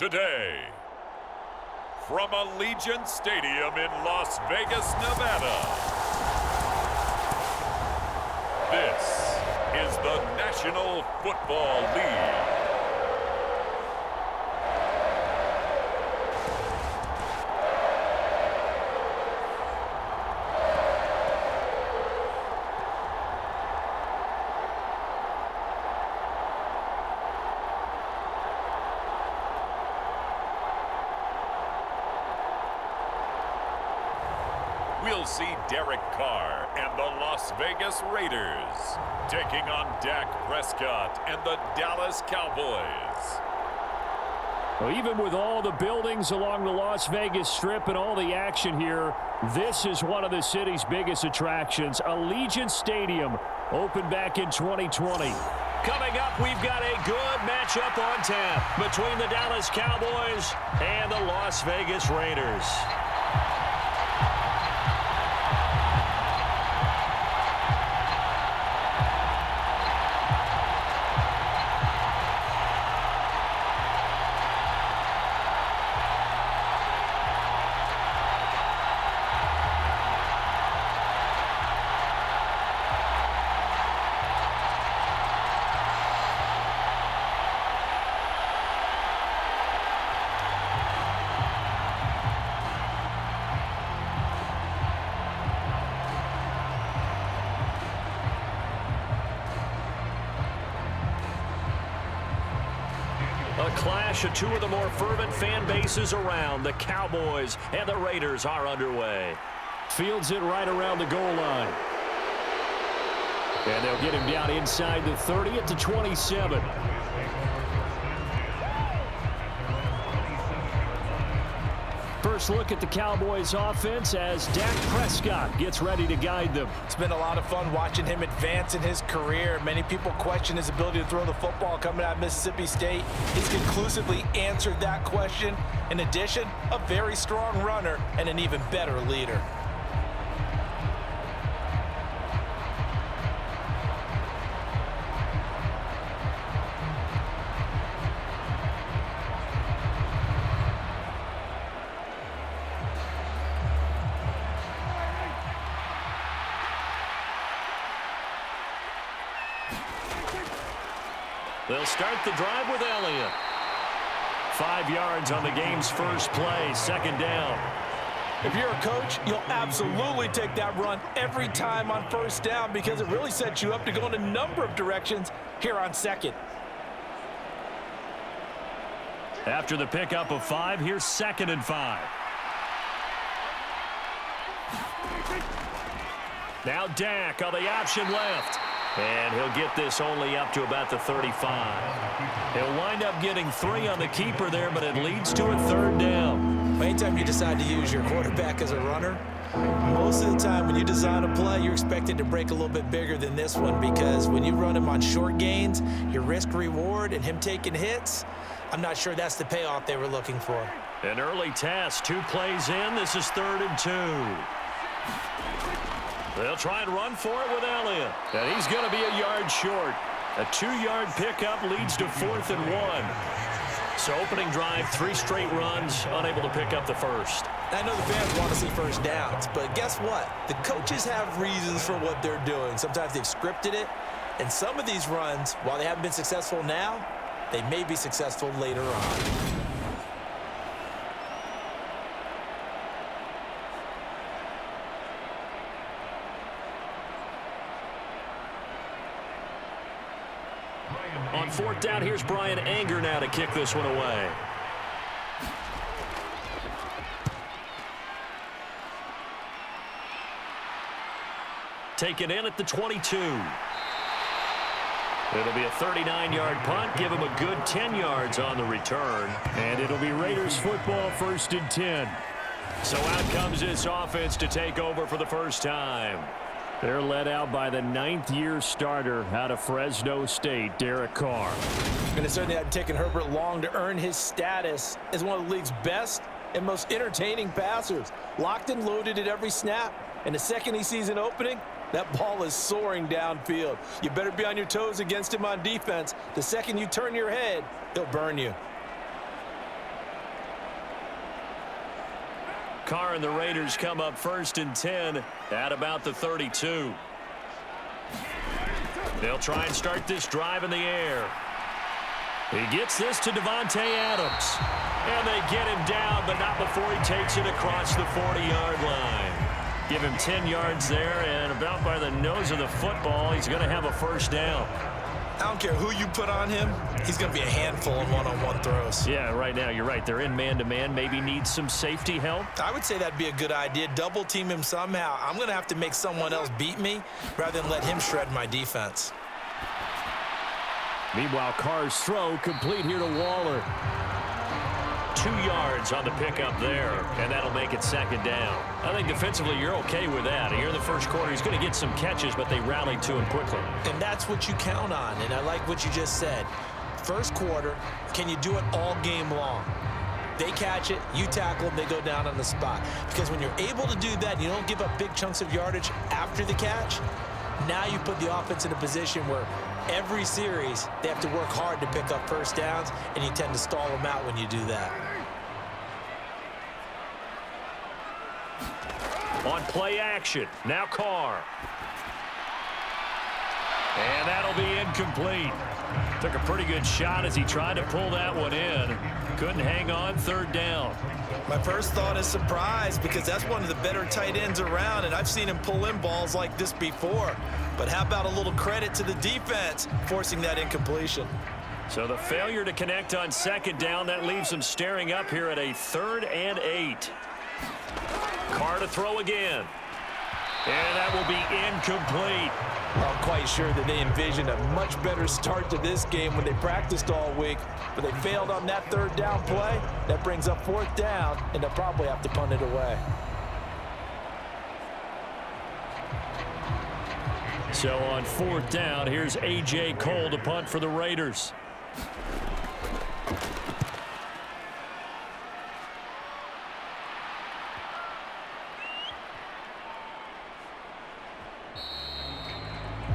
today. From Allegiant Stadium in Las Vegas, Nevada, this is the National Football League. We'll see Derek Carr and the Las Vegas Raiders taking on Dak Prescott and the Dallas Cowboys. Well, even with all the buildings along the Las Vegas Strip and all the action here, this is one of the city's biggest attractions. Allegiant Stadium opened back in 2020. Coming up, we've got a good matchup on tap between the Dallas Cowboys and the Las Vegas Raiders. A clash of two of the more fervent fan bases around. The Cowboys and the Raiders are underway. Fields it right around the goal line. And they'll get him down inside the 30 at the 27. First look at the Cowboys offense as Dak Prescott gets ready to guide them. It's been a lot of fun watching him advance in his career. Many people question his ability to throw the football coming out of Mississippi State. He's conclusively answered that question. In addition, a very strong runner and an even better leader. They'll start the drive with Elliott. 5 yards on the game's first play, second down. If you're a coach, you'll absolutely take that run every time on first down because it really sets you up to go in a number of directions here on second. After the pickup of 5, here's 2nd and 5. Now Dak on the option left. And he'll get this only up to about the 35. He'll wind up getting 3 on the keeper there, but it leads to a 3rd down. Anytime you decide to use your quarterback as a runner, most of the time when you design a play, you're expected to break a little bit bigger than this one because when you run him on short gains, your risk-reward and him taking hits, I'm not sure that's the payoff they were looking for. An early test, 2 plays in. This is 3rd and 2. They'll try and run for it with Elliott. And he's going to be a yard short. A 2-yard pickup leads to 4th and 1. So opening drive, 3 straight runs, unable to pick up the first. I know the fans want to see first downs, but guess what? The coaches have reasons for what they're doing. Sometimes they've scripted it, and some of these runs, while they haven't been successful now, they may be successful later on. On 4th down, here's Brian Anger now to kick this one away. Taken in at the 22. It'll be a 39-yard punt. Give him a good 10 yards on the return. And it'll be Raiders football, 1st and 10. So out comes this offense to take over for the first time. They're led out by the 9th-year starter out of Fresno State, Derek Carr. And it certainly hadn't taken Herbert long to earn his status as one of the league's best and most entertaining passers. Locked and loaded at every snap. And the second he sees an opening, that ball is soaring downfield. You better be on your toes against him on defense. The second you turn your head, he'll burn you. Carr and the Raiders come up 1st and 10 at about the 32. They'll try and start this drive in the air. He gets this to Davante Adams. And they get him down, but not before he takes it across the 40-yard line. Give him 10 yards there, and about by the nose of the football, he's going to have a first down. I don't care who you put on him. He's going to be a handful in one-on-one throws. Yeah, right now, you're right. They're in man-to-man. Maybe need some safety help. I would say that'd be a good idea. Double team him somehow. I'm going to have to make someone else beat me rather than let him shred my defense. Meanwhile, Carr's throw complete here to Waller. 2 yards on the pickup there, and that'll make it 2nd down. I think defensively you're okay with that. Here in the first quarter, he's going to get some catches, but they rallied to him quickly. And that's what you count on, and I like what you just said. First quarter, can you do it all game long? They catch it, you tackle them, they go down on the spot. Because when you're able to do that, and you don't give up big chunks of yardage after the catch, now you put the offense in a position where every series they have to work hard to pick up first downs, and you tend to stall them out when you do that. On play action, now Carr. And that'll be incomplete. Took a pretty good shot as he tried to pull that one in. Couldn't hang on, 3rd down. My first thought is surprise, because that's one of the better tight ends around, and I've seen him pull in balls like this before. But how about a little credit to the defense forcing that incompletion? So the failure to connect on 2nd down, that leaves him staring up here at a 3rd and 8. Carr to throw again. And that will be incomplete. I'm quite sure that they envisioned a much better start to this game when they practiced all week, but they failed on that 3rd down play. That brings up 4th down, and they'll probably have to punt it away. So on 4th down, here's A.J. Cole to punt for the Raiders.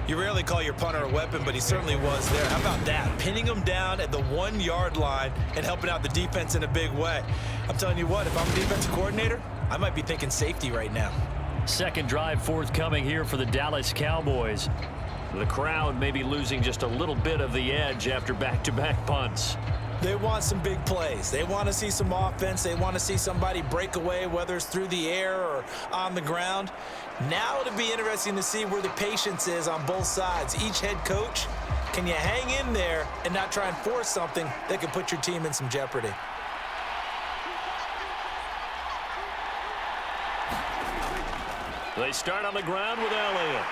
You rarely call your punter a weapon, but he certainly was there. How about that? Pinning him down at the 1-yard line and helping out the defense in a big way. I'm telling you what, if I'm a defensive coordinator, I might be thinking safety right now. 2nd drive forthcoming here for the Dallas Cowboys. The crowd may be losing just a little bit of the edge after back-to-back punts. They want some big plays. They want to see some offense. They want to see somebody break away, whether it's through the air or on the ground. Now it'll be interesting to see where the patience is on both sides. Each head coach, can you hang in there and not try and force something that could put your team in some jeopardy? They start on the ground with Elliott.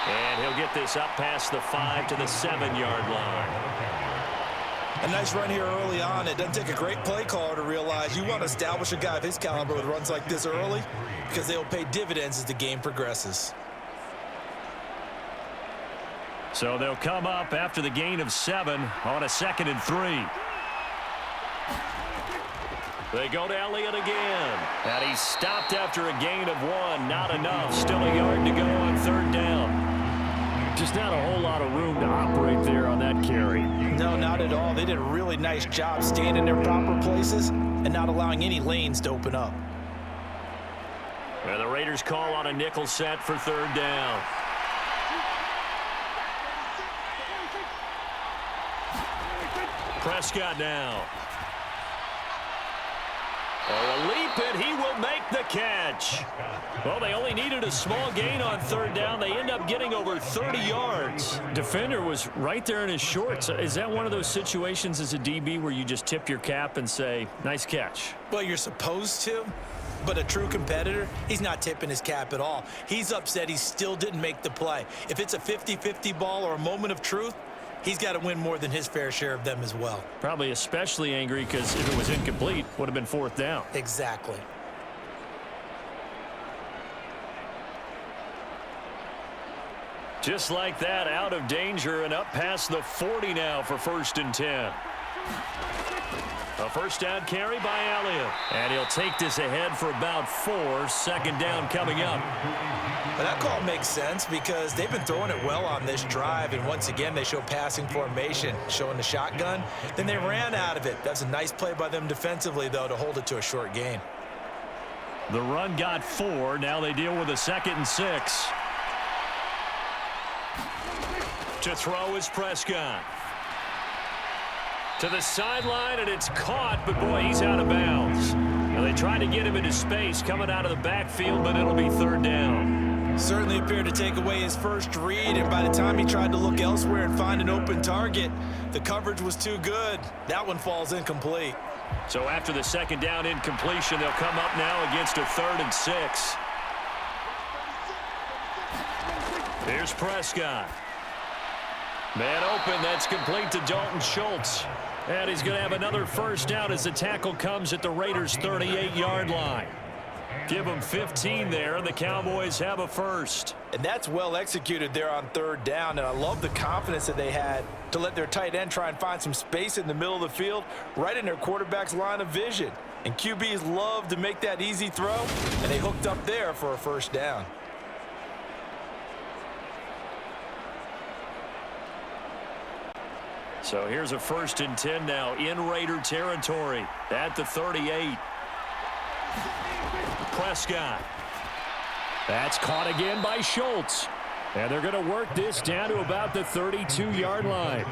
And he'll get this up past the 5 to the 7-yard line. A nice run here early on. It doesn't take a great play caller to realize you want to establish a guy of his caliber with runs like this early, because they will pay dividends as the game progresses. So they'll come up after the gain of 7 on a 2nd and 3. They go to Elliott again. And he's stopped after a gain of 1. Not enough. Still a yard to go on 3rd down. Just not a whole lot of room to operate there on that carry. No, not at all. They did a really nice job staying in their proper places and not allowing any lanes to open up. And the Raiders call on a nickel set for 3rd down. Prescott now. A leap, and he will make the catch. Well, they only needed a small gain on 3rd down. They end up getting over 30 yards. Defender was right there in his shorts. Is that one of those situations as a DB where you just tip your cap and say, nice catch? Well, you're supposed to, but a true competitor, he's not tipping his cap at all. He's upset he still didn't make the play. If it's a 50-50 ball or a moment of truth, he's got to win more than his fair share of them as well. Probably especially angry because if it was incomplete, would have been 4th down. Exactly. Just like that, out of danger and up past the 40 now for 1st and 10. A first down carry by Elliott. And he'll take this ahead for about 4. 2nd down coming up. But that call makes sense because they've been throwing it well on this drive, and once again they show passing formation, showing the shotgun. Then they ran out of it. That's a nice play by them defensively, though, to hold it to a short gain. The run got 4. Now they deal with a 2nd and 6. To throw is Prescott. To the sideline, and it's caught, but boy, he's out of bounds. Now they tried to get him into space coming out of the backfield, but it'll be 3rd down. Certainly appeared to take away his first read, and by the time he tried to look elsewhere and find an open target, the coverage was too good. That one falls incomplete. So after the 2nd down incompletion, they'll come up now against a 3rd and 6. Here's Prescott. Man open, that's complete to Dalton Schultz. And he's going to have another 1st down as the tackle comes at the Raiders' 38-yard line. Give them 15 there, and the Cowboys have a 1st. And that's well executed there on 3rd down, and I love the confidence that they had to let their tight end try and find some space in the middle of the field, right in their quarterback's line of vision. And QBs love to make that easy throw, and they hooked up there for a 1st down. So here's a 1st and 10 now in Raider territory at the 38. Prescott. That's caught again by Schultz. And they're going to work this down to about the 32-yard line.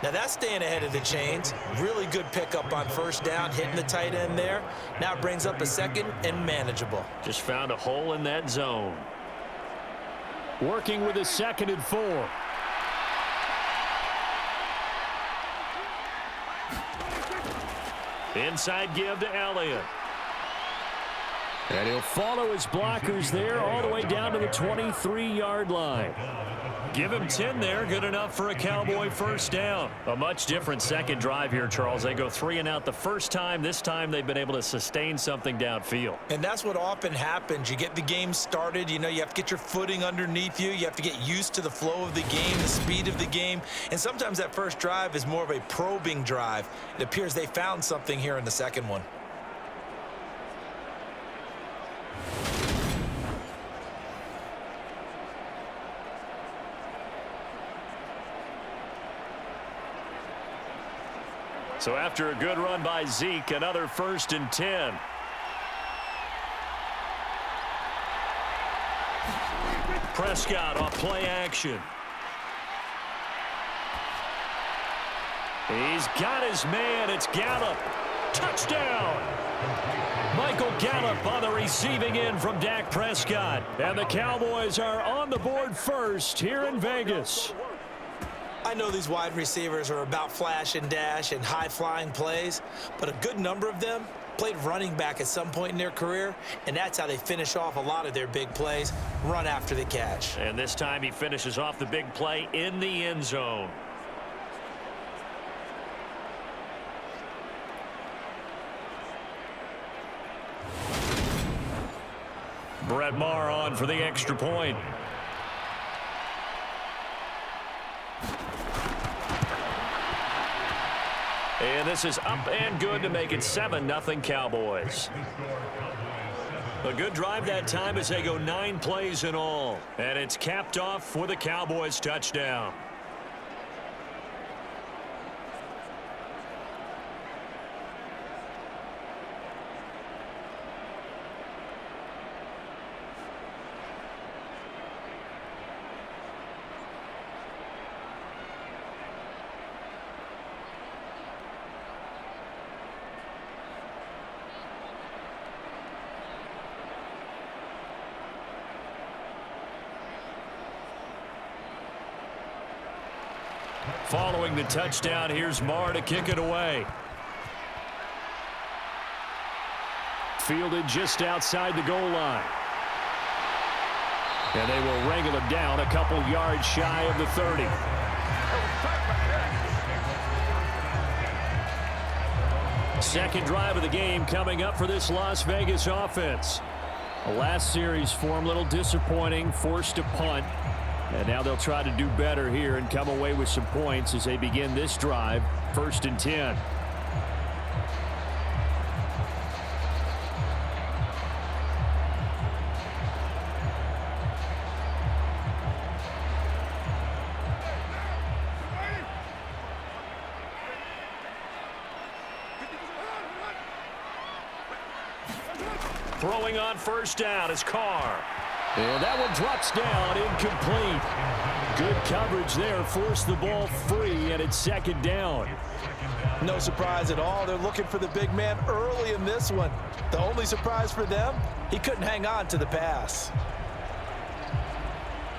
Now that's staying ahead of the chains. Really good pickup on 1st down, hitting the tight end there. Now it brings up a 2nd and manageable. Just found a hole in that zone. Working with a 2nd and 4. Inside give to Elliott. And he'll follow his blockers there all the way down to the 23-yard line. Give him 10 there. Good enough for a Cowboy 1st down. A much different 2nd drive here, Charles. They go 3 and out the first time. This time they've been able to sustain something downfield. And that's what often happens. You get the game started. You know, you have to get your footing underneath you. You have to get used to the flow of the game, the speed of the game. And sometimes that 1st drive is more of a probing drive. It appears they found something here in the 2nd one. So after a good run by Zeke, another 1st and 10. Prescott off play action. He's got his man. It's Gallup. Touchdown. Michael Gallup on the receiving end from Dak Prescott. And the Cowboys are on the board 1st here in Vegas. I know these wide receivers are about flash and dash and high-flying plays, but a good number of them played running back at some point in their career, and that's how they finish off a lot of their big plays, run after the catch. And this time he finishes off the big play in the end zone. Brett Maher on for the extra point. And this is up and good to make it 7-0 Cowboys. A good drive that time as they go 9 plays in all. And it's capped off with a Cowboys touchdown. Following the touchdown, here's Maher to kick it away. Fielded just outside the goal line. And they will wrangle him down a couple yards shy of the 30. Second drive of the game coming up for this Las Vegas offense. The last series for him, a little disappointing, forced to punt. And now they'll try to do better here and come away with some points as they begin this drive, 1st and 10. Throwing on first down is Carr. And that one drops down, incomplete. Good coverage there, forced the ball free, and it's second down. No surprise at all. They're looking for the big man early in this one. The only surprise for them, he couldn't hang on to the pass.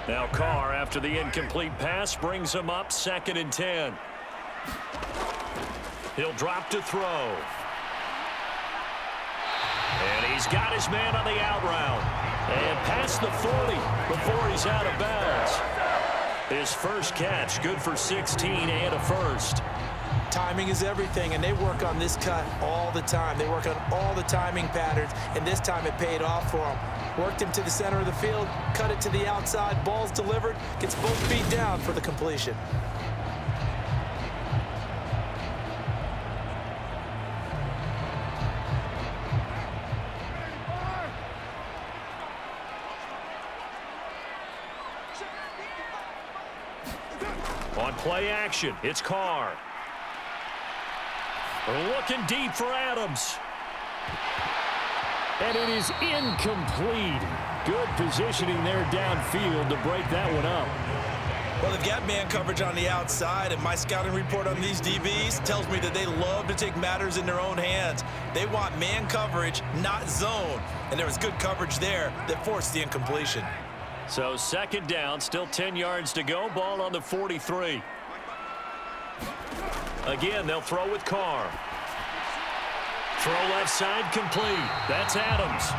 Now Carr, after the incomplete pass, brings him up 2nd and 10. He'll drop to throw. And he's got his man on the out route. And past the 40 before he's out of bounds. His first catch, good for 16 and a first. Timing is everything, and they work on this cut all the time. They work on all the timing patterns, and this time it paid off for him. Worked him to the center of the field, cut it to the outside, ball's delivered, gets both feet down for the completion. On play action, it's Carr. Looking deep for Adams. And it is incomplete. Good positioning there downfield to break that one up. Well, they've got man coverage on the outside, and my scouting report on these DBs tells me that they love to take matters in their own hands. They want man coverage, not zone. And there was good coverage there that forced the incompletion. So second down, still 10 yards to go. Ball on the 43. Again, they'll throw with Carr. Throw left side complete. That's Adams.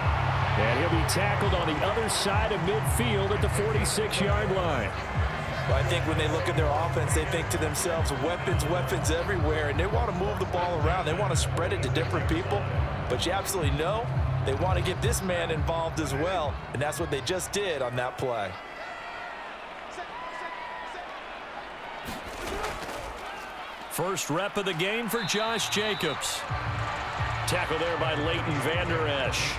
And he'll be tackled on the other side of midfield at the 46-yard line. Well, I think when they look at their offense, they think to themselves, weapons, weapons everywhere, and they want to move the ball around. They want to spread it to different people. But you absolutely know they want to get this man involved as well, and that's what they just did on that play. First rep of the game for Josh Jacobs. Tackle there by Leighton Vander Esch.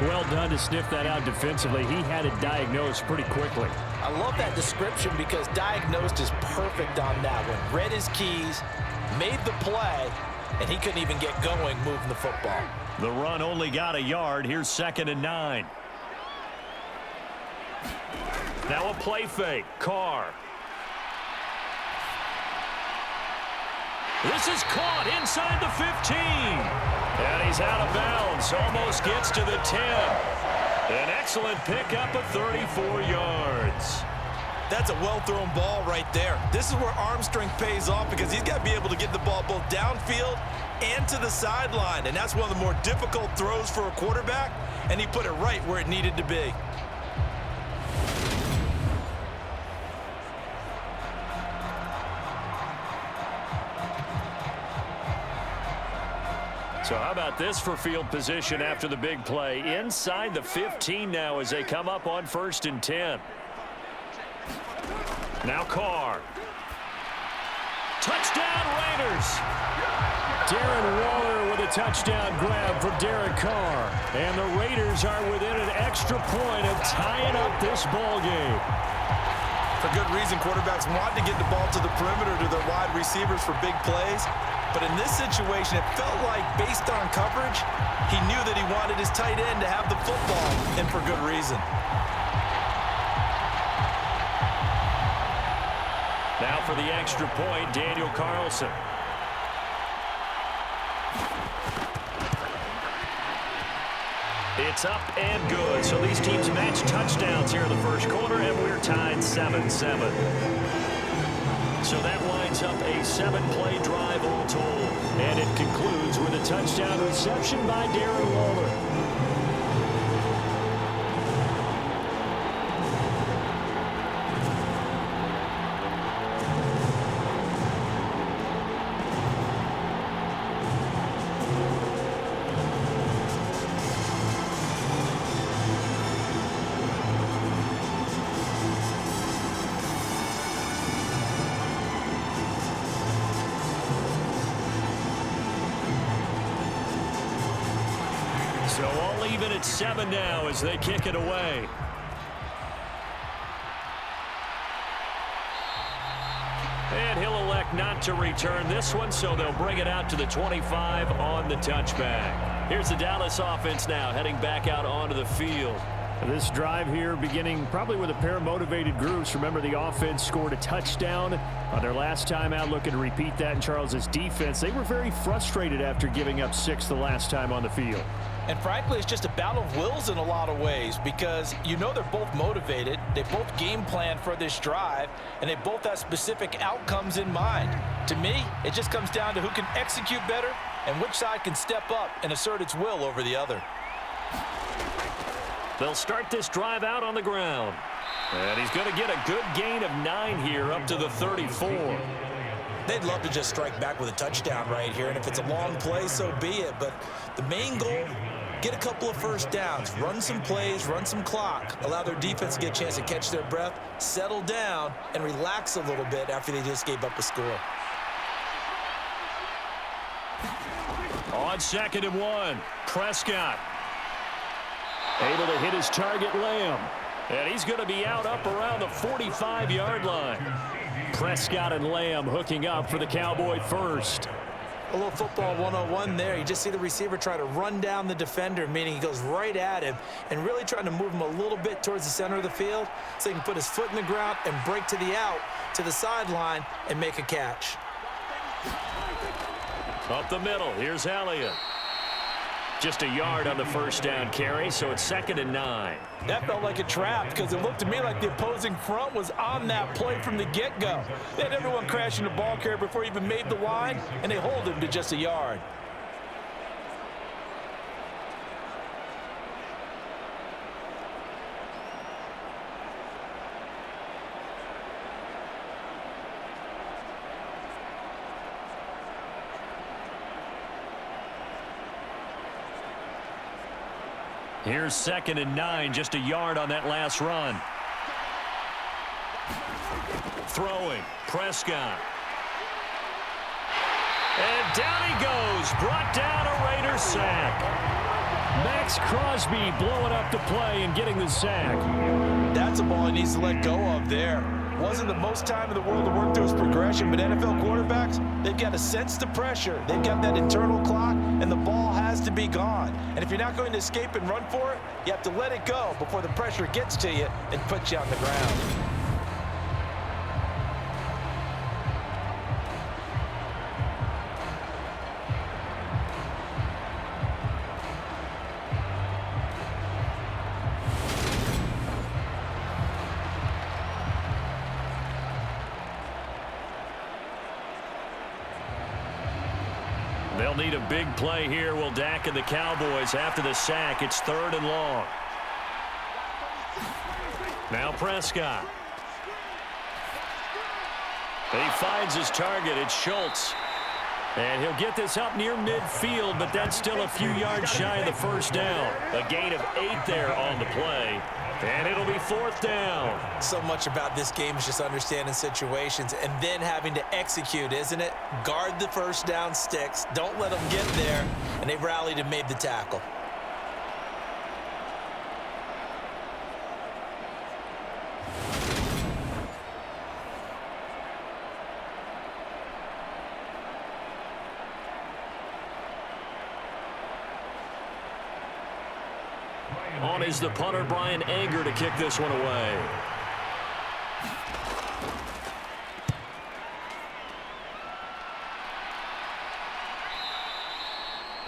Well done to sniff that out defensively. He had it diagnosed pretty quickly. I love that description because diagnosed is perfect on that one. Read his keys, made the play, and he couldn't even get going moving the football. The run only got a yard. Here's 2nd and 9. Now a play fake. Carr. This is caught inside the 15. And he's out of bounds. Almost gets to the 10. An excellent pickup of 34 yards. That's a well-thrown ball right there. This is where arm strength pays off because he's got to be able to get the ball both downfield and to the sideline. And that's one of the more difficult throws for a quarterback. And he put it right where it needed to be. So how about this for field position after the big play? Inside the 15 now as they come up on 1st and 10. Now Carr. Touchdown Raiders. Darren Waller with a touchdown grab for Derek Carr. And the Raiders are within an extra point of tying up this ball game. For good reason, quarterbacks want to get the ball to the perimeter to their wide receivers for big plays. But in this situation, it felt like, based on coverage, he knew that he wanted his tight end to have the football, and for good reason. Now for the extra point, Daniel Carlson. It's up and good. So these teams match touchdowns here in the first quarter, and we're tied 7-7. So that winds up a 7-play drive all told. And it concludes with a touchdown reception by Darren Waller. So all even at 7 now as they kick it away. And he'll elect not not to return this one, so they'll bring it out to the 25 on the touchback. Here's the Dallas offense now heading back out onto the field. This drive here beginning probably with a pair of motivated groups. Remember, the offense scored a touchdown on their last time out, looking to repeat that in Charles's defense. They were very frustrated after giving up 6 the last time on the field. And frankly, it's just a battle of wills in a lot of ways because you know they're both motivated. They both game plan for this drive, and they both have specific outcomes in mind. To me, it just comes down to who can execute better and which side can step up and assert its will over the other. They'll start this drive out on the ground. And he's going to get a good gain of 9 here up to the 34. They'd love to just strike back with a touchdown right here, and if it's a long play, so be it. But the main goal, get a couple of first downs, run some plays, run some clock, allow their defense to get a chance to catch their breath, settle down, and relax a little bit after they just gave up a score. On 2nd and 1, Prescott able to hit his target, Lamb. And he's going to be out up around the 45-yard line. Prescott and Lamb hooking up for the Cowboy first. A little football 101 there. You just see the receiver try to run down the defender, meaning he goes right at him and really trying to move him a little bit towards the center of the field so he can put his foot in the ground and break to the out, to the sideline, and make a catch. Up the middle, here's Elliott. Just a yard on the first down carry, so it's 2nd and 9. That felt like a trap because it looked to me like the opposing front was on that play from the get-go. They had everyone crashing the ball carrier before he even made the line, and they hold him to just a yard. Here's 2nd and 9, just a yard on that last run. Throwing, Prescott. And down he goes, brought down a Raider sack. Max Crosby blowing up the play and getting the sack. That's a ball he needs to let go of there. Wasn't the most time in the world to work through his progression, but NFL quarterbacks, they've got to sense the pressure. They've got that internal clock, and the ball has to be gone. And if you're not going to escape and run for it, you have to let it go before the pressure gets to you and puts you on the ground. They'll need a big play here, will Dak and the Cowboys. After the sack, it's 3rd and long. Now Prescott. He finds his target. It's Schultz. And he'll get this up near midfield, but that's still a few yards shy of the first down. A gain of 8 there on the play. And it'll be 4th down. So much about this game is just understanding situations and then having to execute, isn't it? Guard the first down sticks. Don't let them get there. And they rallied and made the tackle. On is the punter, Brian Anger, to kick this one away.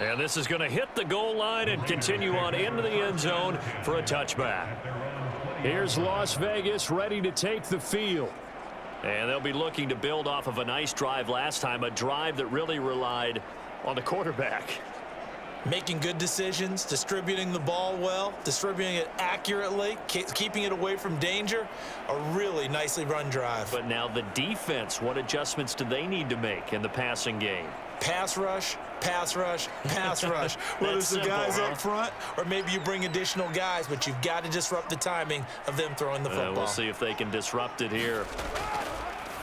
And this is going to hit the goal line and continue on into the end zone for a touchback. Here's Las Vegas ready to take the field. And they'll be looking to build off of a nice drive last time, a drive that really relied on the quarterback. Making good decisions, distributing the ball well, distributing it accurately, keeping it away from danger. A really nicely run drive. But now the defense, what adjustments do they need to make in the passing game? Pass rush, pass rush, pass rush. Whether it's the guys up front or maybe you bring additional guys, but you've got to disrupt the timing of them throwing the football. We'll see if they can disrupt it here.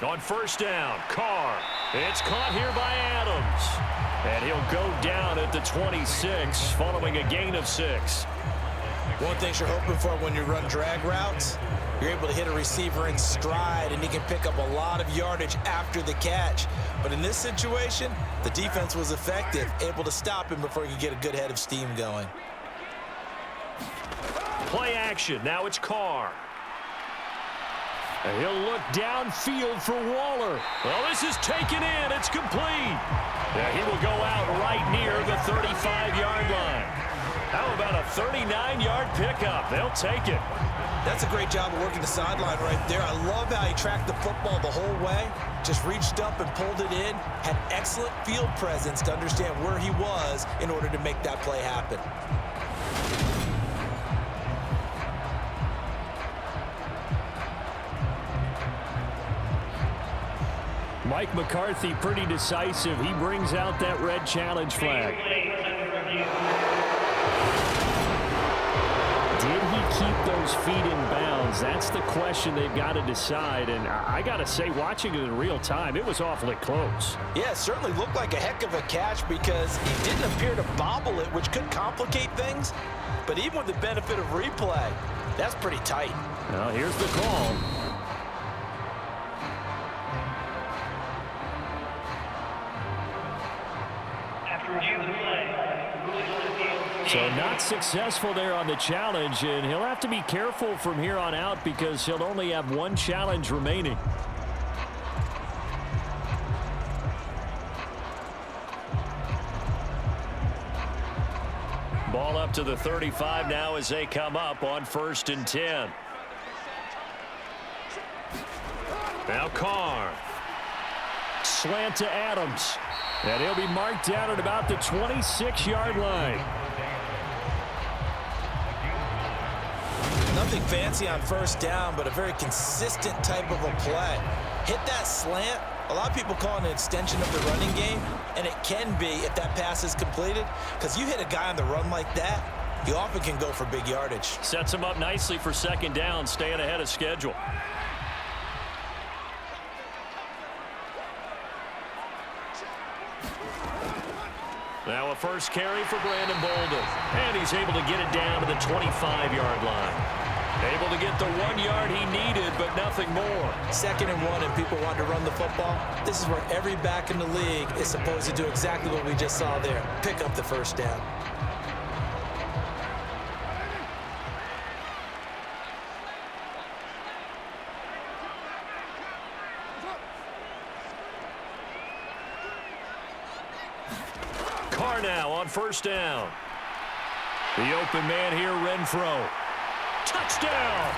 On first down, Carr. It's caught here by Adams. And he'll go down at the 26 following a gain of 6. One thing you're hoping for when you run drag routes, You're able to hit a receiver in stride, and he can pick up a lot of yardage after the catch. But in this situation, the defense was effective, able to stop him before he could get a good head of steam going. Play action. Now it's Carr. And he'll look downfield for Waller. Well, this is taken in. It's complete. Yeah, he will go out right near the 35-yard line. How about a 39-yard pickup? They'll take it. That's a great job of working the sideline right there. I love how he tracked the football the whole way. Just reached up and pulled it in. Had excellent field presence to understand where he was in order to make that play happen. Mike McCarthy pretty decisive. He brings out that red challenge flag. Did he keep those feet in bounds? That's the question they've got to decide. And I got to say, watching it in real time, it was awfully close. Yeah, it certainly looked like a heck of a catch because he didn't appear to bobble it, which could complicate things. But even with the benefit of replay, that's pretty tight. Well, here's the call. So not successful there on the challenge, and he'll have to be careful from here on out because he'll only have one challenge remaining. Ball up to the 35 now as they come up on 1st and 10. Now Carr. Slant to Adams. And he'll be marked down at about the 26-yard line. Nothing fancy on 1st down, but a very consistent type of a play. Hit that slant. A lot of people call it an extension of the running game, and it can be if that pass is completed, because you hit a guy on the run like that, you often can go for big yardage. Sets him up nicely for 2nd down, staying ahead of schedule. Now a first carry for Brandon Bolden. And he's able to get it down to the 25-yard line. Able to get the 1 yard he needed, but nothing more. 2nd and 1, and people want to run the football. This is where every back in the league is supposed to do exactly what we just saw there. Pick up the 1st down. Carr now on 1st down. The open man here, Renfro. Touchdown!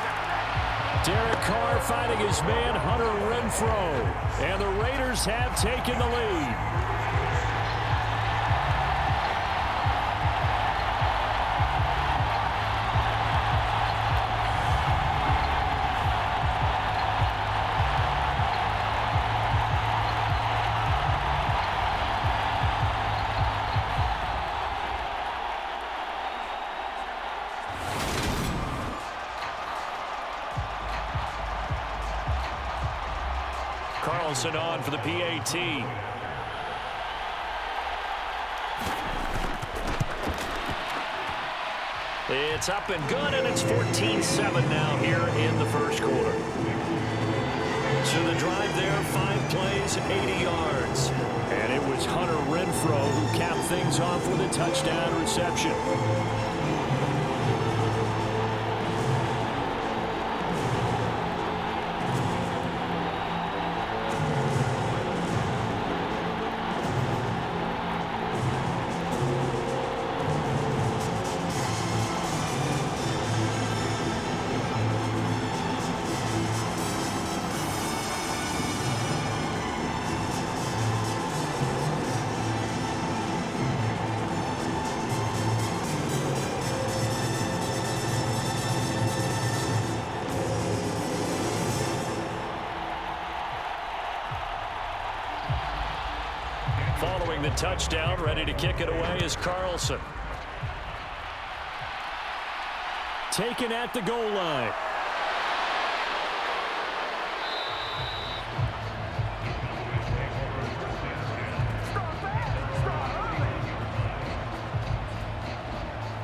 Derek Carr finding his man, Hunter Renfro. And the Raiders have taken the lead. Carlson on for the PAT. It's up and good, and it's 14-7 now here in the 1st quarter. So the drive there, 5 plays, 80 yards. And it was Hunter Renfro who capped things off with a touchdown reception. Following the touchdown, ready to kick it away is Carlson. Taken at the goal line.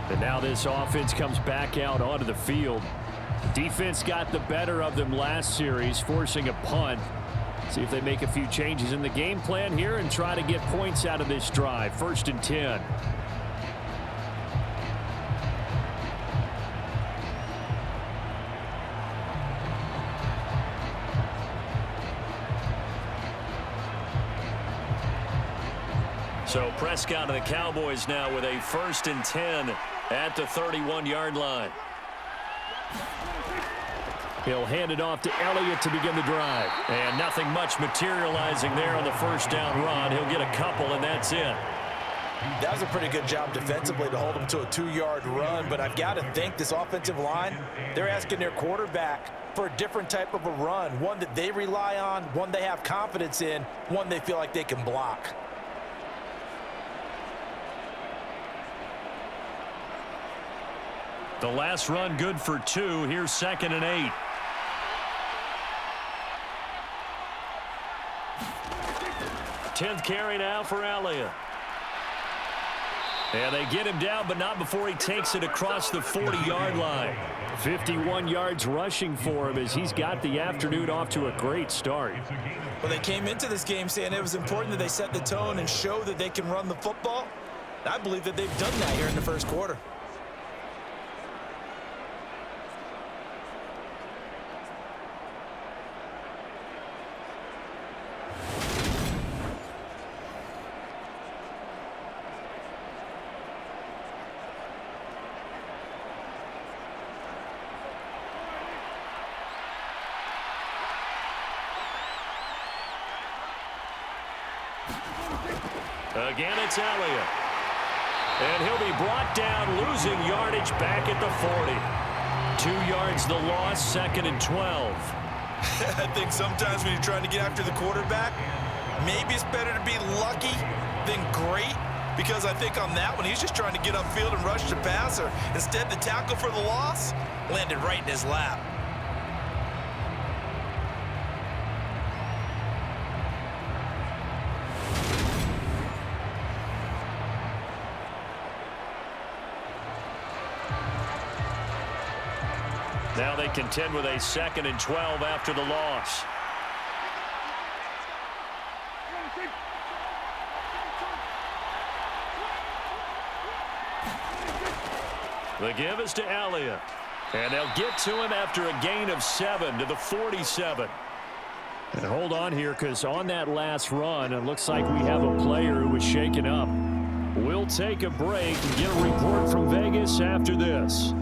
And now this offense comes back out onto the field. Defense got the better of them last series, forcing a punt. See if they make a few changes in the game plan here and try to get points out of this drive. 1st and 10. So Prescott and the Cowboys now with a 1st and 10 at the 31-yard line. He'll hand it off to Elliott to begin the drive. And nothing much materializing there on the 1st down run. He'll get a couple, and that's it. That was a pretty good job defensively to hold him to a 2-yard run, but I've got to think this offensive line, they're asking their quarterback for a different type of a run, one that they rely on, one they have confidence in, one they feel like they can block. The last run good for 2. Here's 2nd and 8. Tenth carry now for Elliott. And they get him down, but not before he takes it across the 40-yard line. 51 yards rushing for him as he's got the afternoon off to a great start. Well, they came into this game saying it was important that they set the tone and show that they can run the football. I believe that they've done that here in the first quarter. Again, it's Elliott. And he'll be brought down, losing yardage back at the 40. 2 yards the loss, 2nd and 12. I think sometimes when you're trying to get after the quarterback, maybe it's better to be lucky than great, because I think on that one, he's just trying to get upfield and rush the passer. Instead, the tackle for the loss landed right in his lap. Now they contend with a 2nd and 12 after the loss. The give is to Elliott. And they'll get to him after a gain of 7 to the 47. And hold on here, because on that last run, it looks like we have a player who was shaken up. We'll take a break and get a report from Vegas after this.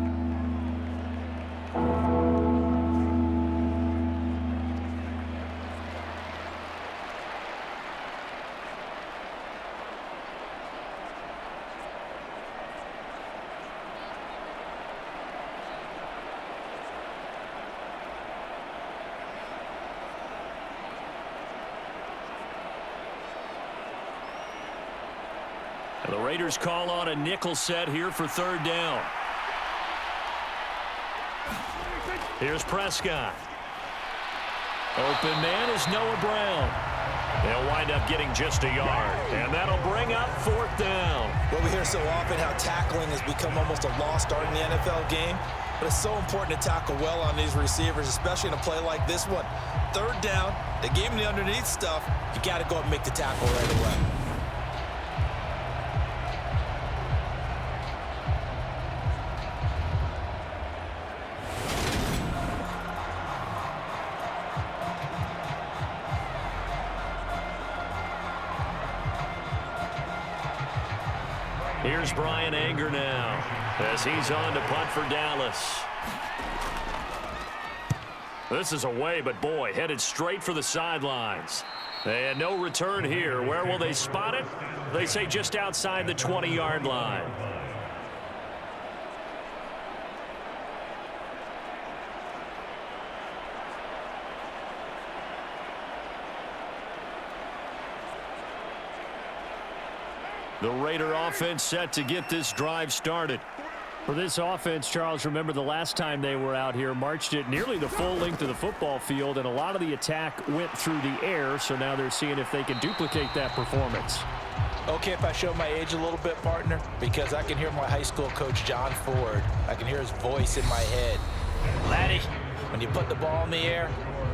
The Raiders call on a nickel set here for 3rd down. Here's Prescott. Open man is Noah Brown. They'll wind up getting just a yard, and that'll bring up 4th down. Well, we hear so often how tackling has become almost a lost art in the NFL game, but it's so important to tackle well on these receivers, especially in a play like this one. 3rd down, they gave him the underneath stuff. You got to go up and make the tackle right away. Here's Brian Anger now as he's on to punt for Dallas. This is away, but boy, headed straight for the sidelines. And no return here. Where will they spot it? They say just outside the 20-yard line. The Raider offense set to get this drive started. For this offense, Charles, remember the last time they were out here, marched it nearly the full length of the football field, and a lot of the attack went through the air, so now they're seeing if they can duplicate that performance. Okay, if I show my age a little bit, partner, because I can hear my high school coach, John Ford. I can hear his voice in my head. Laddie, when you put the ball in the air,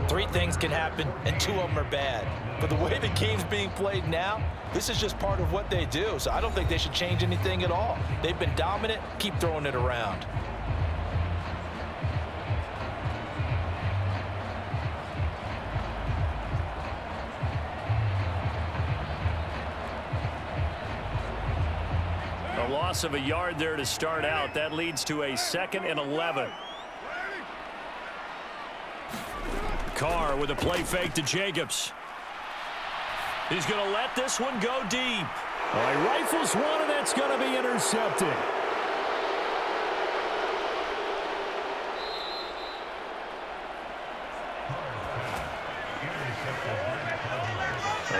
3 things can happen, and 2 of them are bad. But the way the game's being played now, this is just part of what they do. So I don't think they should change anything at all. They've been dominant. Keep throwing it around. A loss of a yard there to start out. That leads to a 2nd and 11. Carr with a play fake to Jacobs. He's going to let this one go deep. All right, rifles one, and that's going to be intercepted.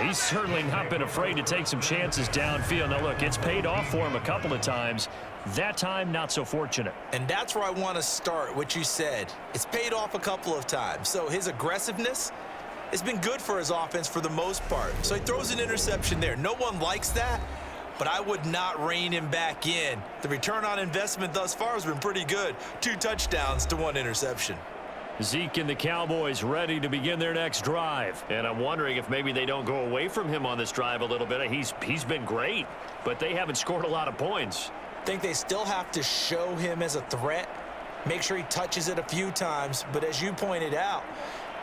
He's certainly not been afraid to take some chances downfield. Now, look, it's paid off for him a couple of times. That time, not so fortunate. And that's where I want to start, what you said. It's paid off a couple of times. So his aggressiveness has been good for his offense for the most part. So he throws an interception there. No one likes that, but I would not rein him back in. The return on investment thus far has been pretty good. 2 touchdowns to 1 interception. Zeke and the Cowboys ready to begin their next drive. And I'm wondering if maybe they don't go away from him on this drive a little bit. He's been great, but they haven't scored a lot of points. I think they still have to show him as a threat, make sure he touches it a few times, but as you pointed out,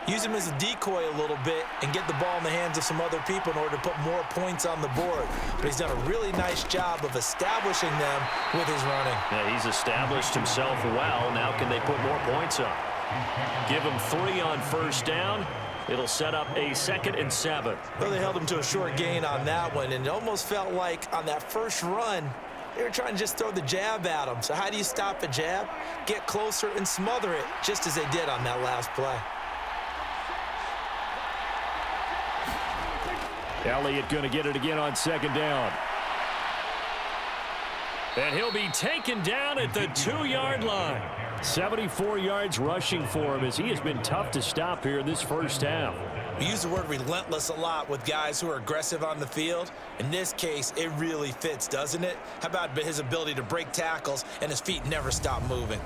use him as a decoy a little bit and get the ball in the hands of some other people in order to put more points on the board. But he's done a really nice job of establishing them with his running. Yeah, he's established himself well. Now can they put more points up? Give him 3 on first down. It'll set up a 2nd and 7. Well, they held him to a short gain on that one, and it almost felt like on that first run, they were trying to just throw the jab at him. So how do you stop a jab? Get closer and smother it, just as they did on that last play. Elliott going to get it again on 2nd down. And he'll be taken down at the 2-yard line. 74 yards rushing for him as he has been tough to stop here in this first half. We use the word relentless a lot with guys who are aggressive on the field. In this case, it really fits, doesn't it? How about his ability to break tackles and his feet never stop moving?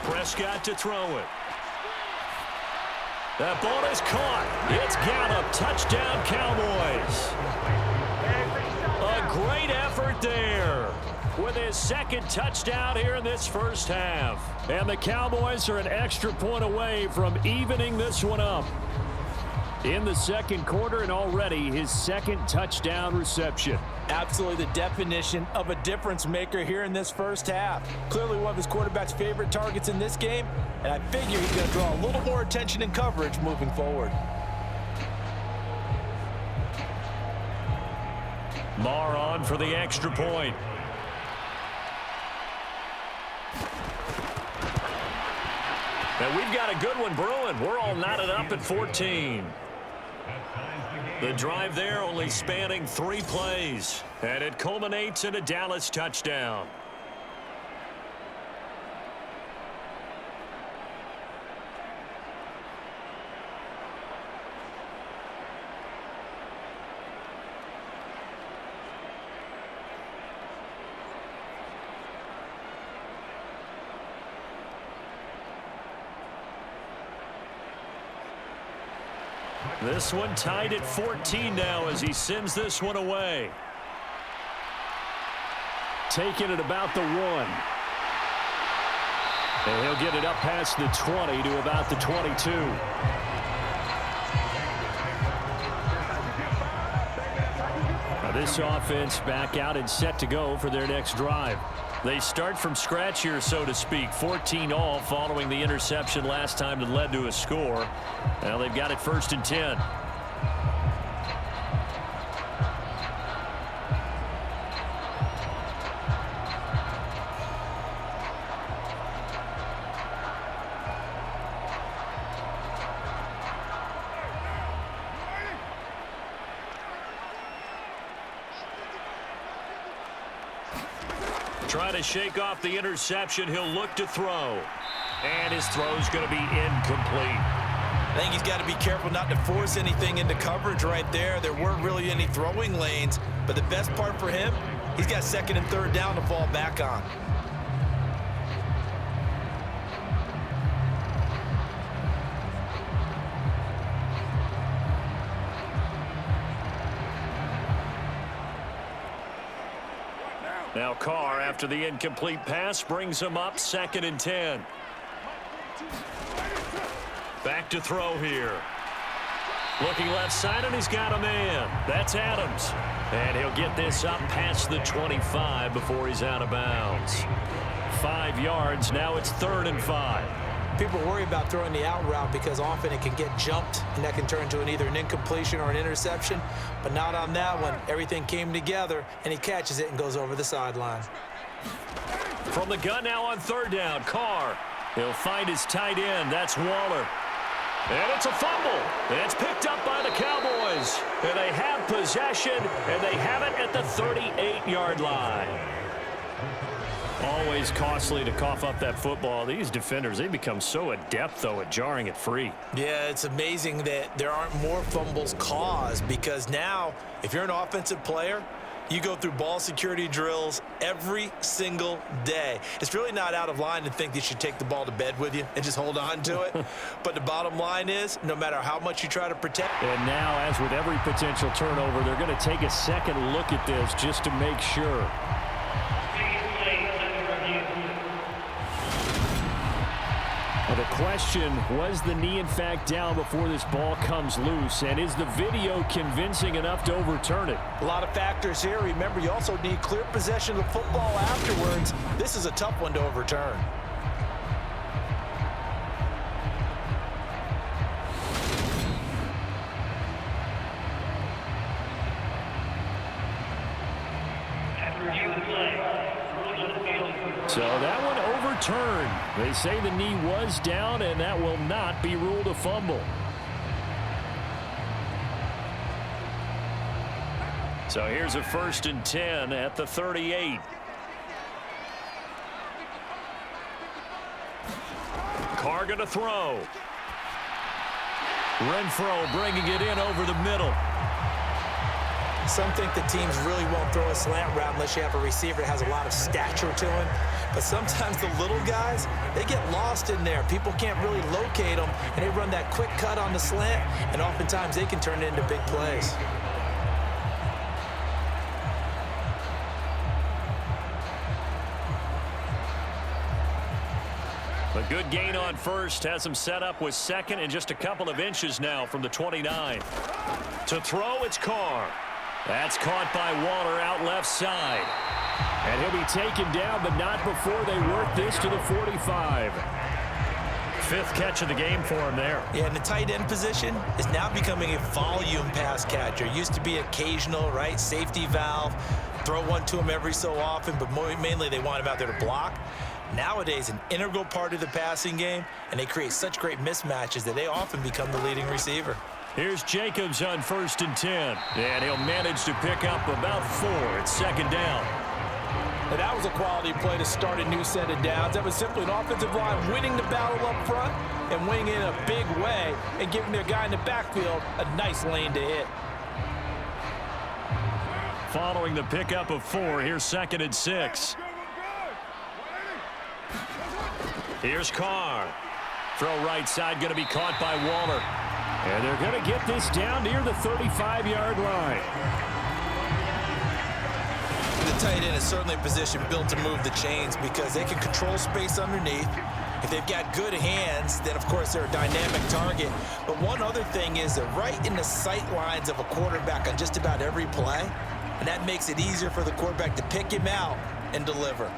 Prescott to throw it. That ball is caught. It's Gallup. Touchdown, Cowboys. A great effort there with his 2nd touchdown here in this first half. And the Cowboys are an extra point away from evening this one up. In the 2nd quarter, and already his 2nd touchdown reception. Absolutely the definition of a difference maker here in this first half. Clearly one of his quarterback's favorite targets in this game, and I figure he's going to draw a little more attention and coverage moving forward. Marr on for the extra point. And we've got a good one brewing. We're all knotted up at 14. The drive there only spanning 3 plays. And it culminates in a Dallas touchdown. This one tied at 14 now as he sends this one away. Taking it about the 1. And he'll get it up past the 20 to about the 22. Now this offense back out and set to go for their next drive. They start from scratch here, so to speak. 14 all following the interception last time that led to a score. Now they've got it 1st and 10. Trying to shake off the interception. He'll look to throw. And his throw's going to be incomplete. I think he's got to be careful not to force anything into coverage right there. There weren't really any throwing lanes, but the best part for him, he's got second and third down to fall back on. Now Carr, after the incomplete pass, brings him up 2nd and 10. Back to throw here. Looking left side, and he's got a man. That's Adams. And he'll get this up past the 25 before he's out of bounds. 5 yards. Now it's 3rd and 5. People worry about throwing the out route because often it can get jumped, and that can turn into either an incompletion or an interception. But not on that one. Everything came together, and he catches it and goes over the sideline. From the gun now on 3rd down, Carr. He'll find his tight end. That's Waller. And it's a fumble. It's picked up by the Cowboys. And they have possession, and they have it at the 38-yard line. Always costly to cough up that football. These defenders, they become so adept, though, at jarring it free. Yeah, it's amazing that there aren't more fumbles caused because now, if you're an offensive player, you go through ball security drills every single day. It's really not out of line to think that you should take the ball to bed with you and just hold on to it. But the bottom line is, no matter how much you try to protect. And now, as with every potential turnover, they're going to take a second look at this just to make sure. The question, was the knee in fact down before this ball comes loose? And is the video convincing enough to overturn it? A lot of factors here. Remember, you also need clear possession of the football afterwards. This is a tough one to overturn. So that one overturned. They say the knee was down, and that will not be ruled a fumble. So here's a 1st and 10 at the 38. Carr going to throw. Renfro bringing it in over the middle. Some think the teams really won't throw a slant route unless you have a receiver that has a lot of stature to him. But sometimes the little guys, they get lost in there. People can't really locate them, and they run that quick cut on the slant, and oftentimes they can turn it into big plays. A good gain on first has him set up with 2nd and just a couple of inches now from the 29. To throw, it's Carr. That's caught by Waller out left side. And he'll be taken down, but not before they work this to the 45. 5th catch of the game for him there. Yeah, and the tight end position is now becoming a volume pass catcher. Used to be occasional, right? Safety valve. Throw one to him every so often, but mainly they want him out there to block. Nowadays, an integral part of the passing game, and they create such great mismatches that they often become the leading receiver. Here's Jacobs on 1st and 10. And he'll manage to pick up about 4 at 2nd down. And that was a quality play to start a new set of downs. That was simply an offensive line winning the battle up front and winning in a big way and giving their guy in the backfield a nice lane to hit. Following the pickup of 4, here's 2nd and 6. Here's Carr. Throw right side going to be caught by Waller. And they're going to get this down near the 35-yard line. The tight end is certainly a position built to move the chains because they can control space underneath. If they've got good hands, then, of course, they're a dynamic target. But one other thing is they're right in the sight lines of a quarterback on just about every play, and that makes it easier for the quarterback to pick him out and deliver.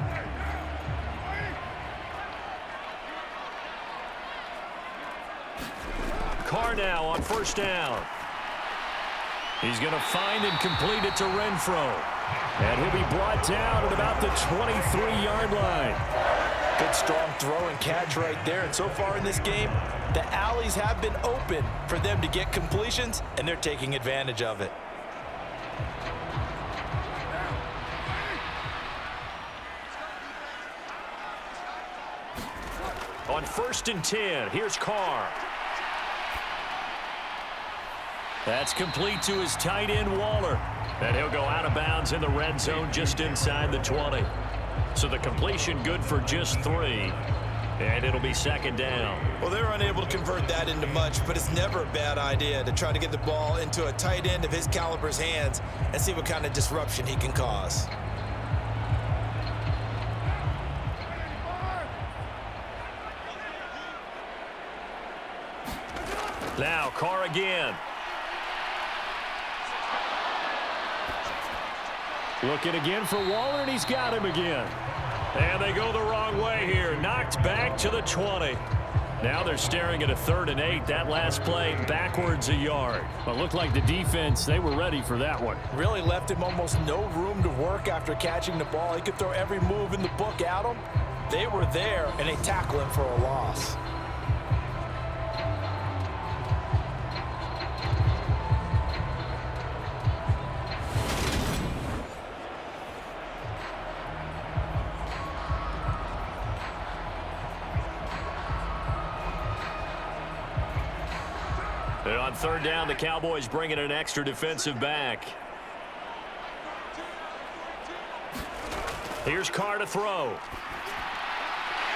Carr now on 1st down. He's going to find and complete it to Renfro. And he'll be brought down at about the 23-yard line. Good strong throw and catch right there. And so far in this game, the alleys have been open for them to get completions, and they're taking advantage of it. On 1st and 10, here's Carr. That's complete to his tight end, Waller. And he'll go out of bounds in the red zone just inside the 20. So the completion good for just 3. And it'll be 2nd down. Well, they're unable to convert that into much, but it's never a bad idea to try to get the ball into a tight end of his caliber's hands and see what kind of disruption he can cause. Now, Carr again. Looking again for Waller, and he's got him again. And they go the wrong way here. Knocked back to the 20. Now they're staring at a 3rd and 8. That last play backwards a yard. Well, it looked like the defense, they were ready for that one. Really left him almost no room to work after catching the ball. He could throw every move in the book at him. They were there, and they tackle him for a loss. And on 3rd down, the Cowboys bring in an extra defensive back. Here's Carr to throw.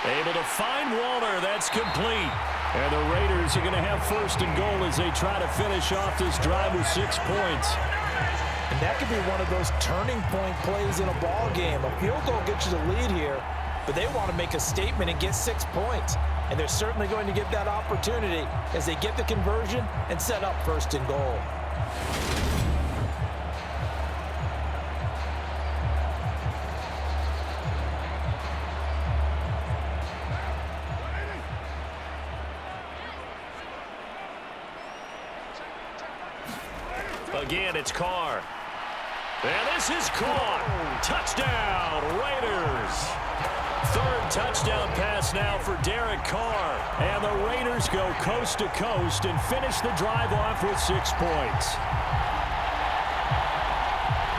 Able to find Waller. That's complete. And the Raiders are going to have 1st and goal as they try to finish off this drive with 6 points. And that could be one of those turning point plays in a ball game. A field goal gets you the lead here, but they want to make a statement and get 6 points. And they're certainly going to get that opportunity as they get the conversion and set up 1st and goal. Again, it's Carr. And this is caught. Touchdown, Raiders. 3rd touchdown pass now for Derek Carr. And the Raiders go coast to coast and finish the drive off with 6 points.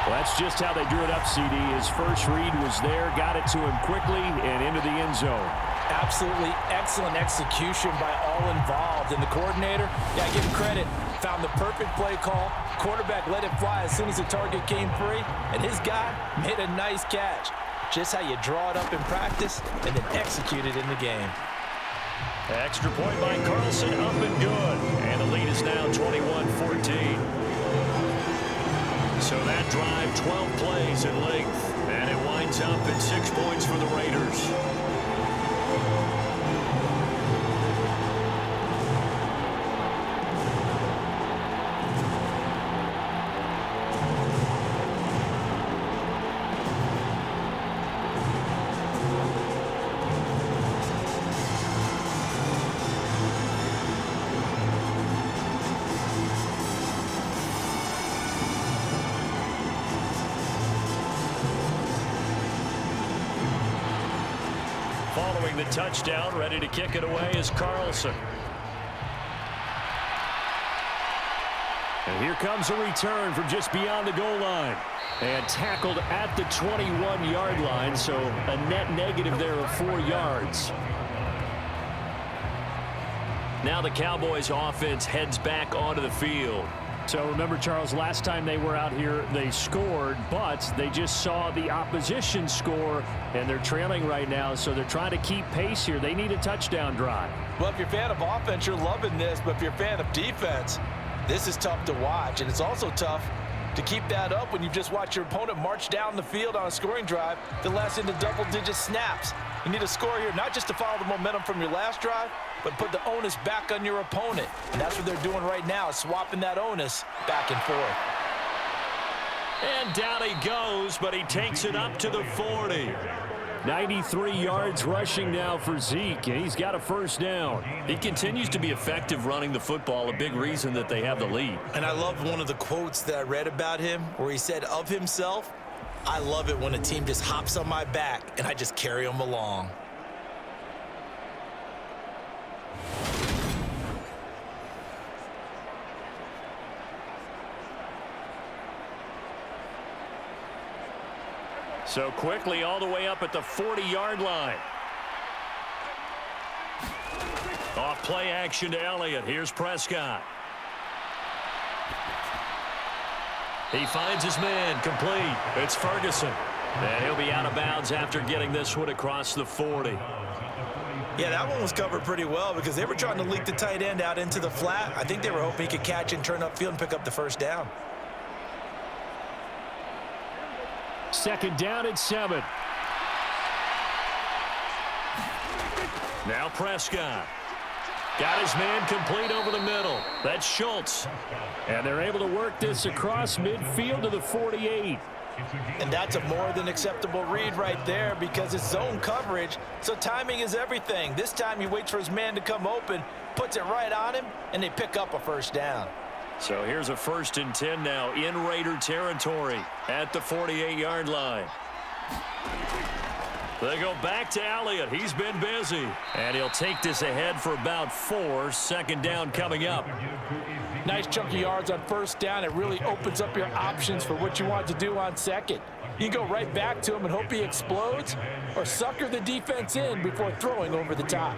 Well, that's just how they drew it up, CD. His first read was there, got it to him quickly and into the end zone. Absolutely excellent execution by all involved. And the coordinator, yeah, give him credit, found the perfect play call. Quarterback let it fly as soon as the target came free, and his guy made a nice catch. Just how you draw it up in practice and then execute it in the game. Extra point by Carlson, up and good. And the lead is now 21-14. So that drive, 12 plays in length. And it winds up at 6 points for the Raiders. Following the touchdown, ready to kick it away is Carlson. And here comes a return from just beyond the goal line. And tackled at the 21-yard line, so a net negative there of 4 yards. Now the Cowboys offense heads back onto the field. So remember, Charles, last time they were out here, they scored, but they just saw the opposition score, and they're trailing right now, so they're trying to keep pace here. They need a touchdown drive. Well, if you're a fan of offense, you're loving this, but if you're a fan of defense, this is tough to watch, and it's also tough to keep that up when you just watch your opponent march down the field on a scoring drive that lasts into double-digit snaps. You need a score here, not just to follow the momentum from your last drive, but put the onus back on your opponent. And that's what they're doing right now, swapping that onus back and forth. And down he goes, but he takes it up to the 40. 93 yards rushing now for Zeke, and he's got a 1st down. He continues to be effective running the football, a big reason that they have the lead. And I love one of the quotes that I read about him where he said of himself, "I love it when a team just hops on my back and I just carry them along." So quickly all the way up at the 40-yard line. play action to Elliott. Here's Prescott. He finds his man, complete. It's Ferguson. And he'll be out of bounds after getting this one across the 40. Yeah, that one was covered pretty well because they were trying to leak the tight end out into the flat. I think they were hoping he could catch and turn upfield and pick up the first down. Second down and 7. Now Prescott. Got his man complete over the middle. That's Schultz. And they're able to work this across midfield to the 48. And that's a more than acceptable read right there because it's zone coverage, so timing is everything. This time he waits for his man to come open, puts it right on him, and they pick up a first down. So here's a 1st and 10 now in Raider territory at the 48-yard line. They go back to Elliott. He's been busy. And he'll take this ahead for about 4. Second down coming up. Nice chunky yards on first down. It really opens up your options for what you want to do on second. You can go right back to him and hope he explodes or sucker the defense in before throwing over the top.